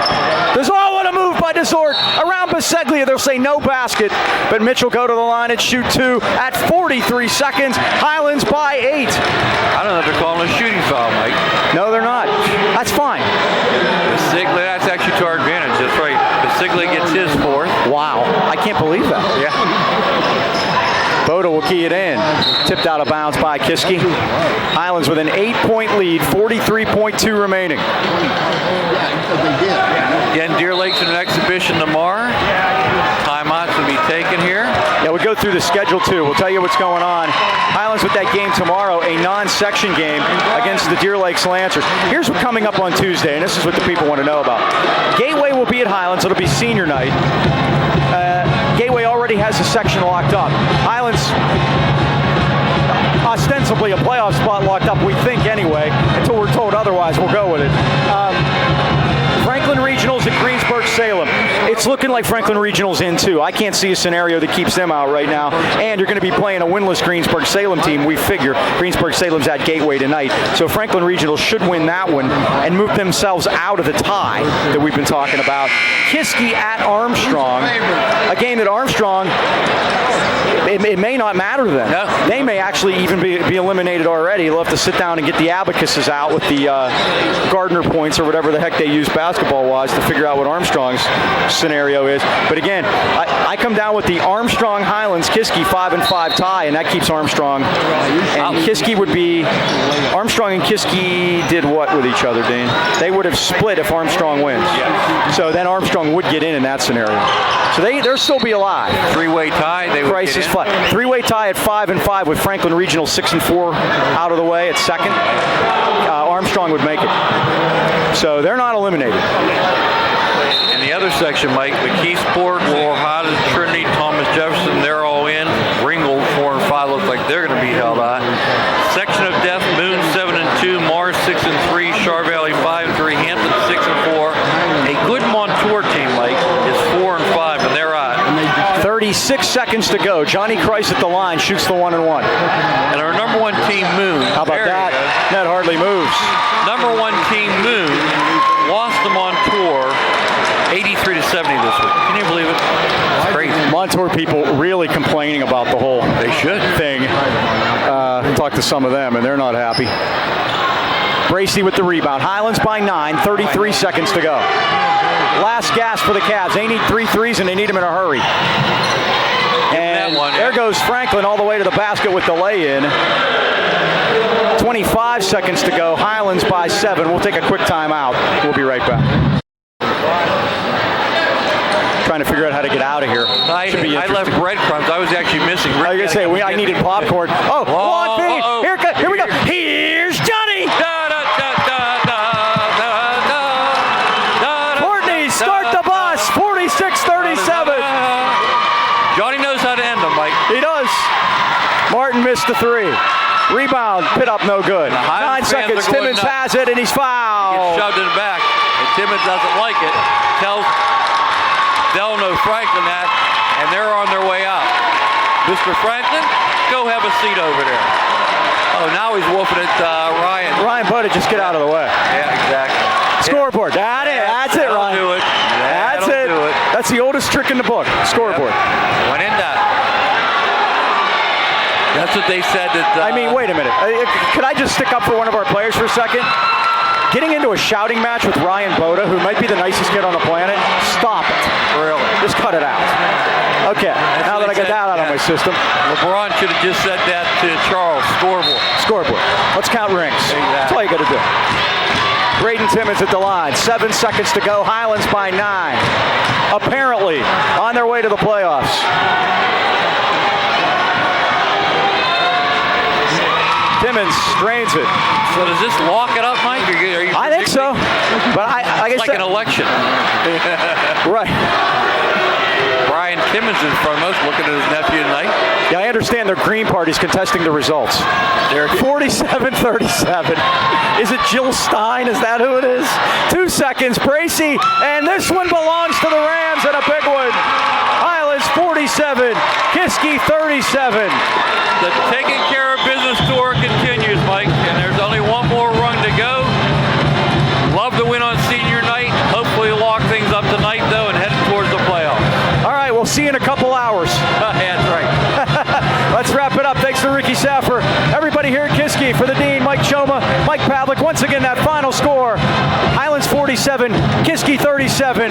What a move by Desort. Around Biseglia, they'll say no basket, but Mitch will go to the line and shoot 2 at 43 seconds. Highlands by 8. I don't know if they're calling a shooting foul, Mike. No, they're not. That's fine. Biseglia, that's actually to our advantage. That's right. Biseglia gets his 4th. Wow. I can't believe that. Yeah. Boda will key it in. Tipped out of bounds by Kiski. Highlands with an 8-point lead, 43.2 remaining. Again, Deer Lake's in an exhibition tomorrow. Timeouts will be taken here. Yeah, we'll go through the schedule too. We'll tell you what's going on. Highlands with that game tomorrow, a non-section game against the Deer Lakes Lancers. Here's what's coming up on Tuesday, and this is what the people want to know about. Gateway will be at Highlands. It'll be senior night. Gateway already has a section locked up. Highlands, ostensibly a playoff spot locked up, we think anyway. Until we're told otherwise, we'll go with it. Franklin Regional's at Greensburg-Salem. It's looking like Franklin Regional's in too. I can't see a scenario that keeps them out right now. And you're going to be playing a winless Greensburg-Salem team, we figure. Greensburg-Salem's at Gateway tonight. So Franklin Regional should win that one and move themselves out of the tie that we've been talking about. Kiski at Armstrong. A game that Armstrong, it may not matter to them. No. They may actually even be eliminated already. They'll have to sit down and get the abacuses out with the Gardner points or whatever the heck they use basketball-wise to figure out what Armstrong's scenario is. But again, I come down with the Armstrong Highlands Kiski 5-5 tie, and that keeps Armstrong. And Kiski would be, Armstrong and Kiski did what with each other, Dean? They would have split if Armstrong wins. Yes. So then Armstrong would get in that scenario. So they'll still be alive. Three-way tie. They would Price get is in. flat. Three-way tie at 5-5 with Franklin Regional 6-4 out of the way at second. Armstrong would make it. So they're not eliminated. In the other section, Mike, McKeesport, Lower Highlands, Trinity, Thomas Jefferson, they're all in. Ringgold 4-5 looks like they're going to be held high. Section of Death, Moon 7-2, Mars 6-3, Char Valley 5-3, Hampton 6-4. A good Montour team, Mike, is 4-5, and they're out. 36 seconds to go. Johnny Christ at the line shoots the 1-1. And our number 1 team, Moon. How about that? That hardly moves. Number 1 team, Moon, lost them on tour 83-70 this week. Can you believe it? It's crazy. Montour people really complaining about the whole thing. Talk to some of them, and they're not happy. Bracey with the rebound. Highlands by 9, 33 seconds to go. Last gasp for the Cavs. They need 3 threes, and they need them in a hurry. And there goes Franklin all the way to the basket with the lay-in. 25 seconds to go. Highlands by 7. We'll take a quick timeout. We'll be right back. Trying to figure out how to get out of here. I left breadcrumbs. I was actually missing. I was going to say, I needed popcorn. Oh, one thing. Here we go. Here's Johnny. Courtney, start the bus. 46-37. Johnny knows how to end them, Mike. He does. Martin missed the 3. Rebound, pit up, no good. 9 seconds. Timmons has it, and he's fouled. He gets shoved in the back, and Timmons doesn't like it. Tells Delano Franklin that, and they're on their way out. Mr. Franklin, go have a seat over there. Oh, now he's wolfing at Ryan. Ryan Buddy, just get out of the way. Yeah, exactly. Scoreboard. That's it, Ryan. Do it. That's it. Do it. That's the oldest trick in the book. Scoreboard. Yep. Went in that. That's what they said. Wait a minute. Could I just stick up for one of our players for a second? Getting into a shouting match with Ryan Boda, who might be the nicest kid on the planet, stop it. Really? Just cut it out. Okay, now that I got that out of my system. LeBron should have just said that to Charles. Scoreboard. Scoreboard. Let's count rings. Exactly. That's all you got to do. Braden Timmons at the line. 7 seconds to go. Highlands by 9. Apparently on their way to the playoffs. Timmons drains it. So does this lock it up, Mike? I think so. But it's like an election. Right. Brian Timmons in front of us looking at his nephew tonight. Yeah, I understand their Green Party's contesting the results. They're 47-37. Is it Jill Stein? Is that who it is? 2 seconds. Bracey. And this one belongs to the Rams and a big one. Highlands 47. Kiski 37. The taking care of business tour continues, Mike. And there's only one more run to go. Love the win on senior night. we'll see you in a couple hours. That's right. Let's wrap it up. Thanks to Ricky Saffer. Everybody here at Kiski, for the Dean, Mike Choma, Mike Pavlik. Once again, that final score, Highlands 47, Kiski 37.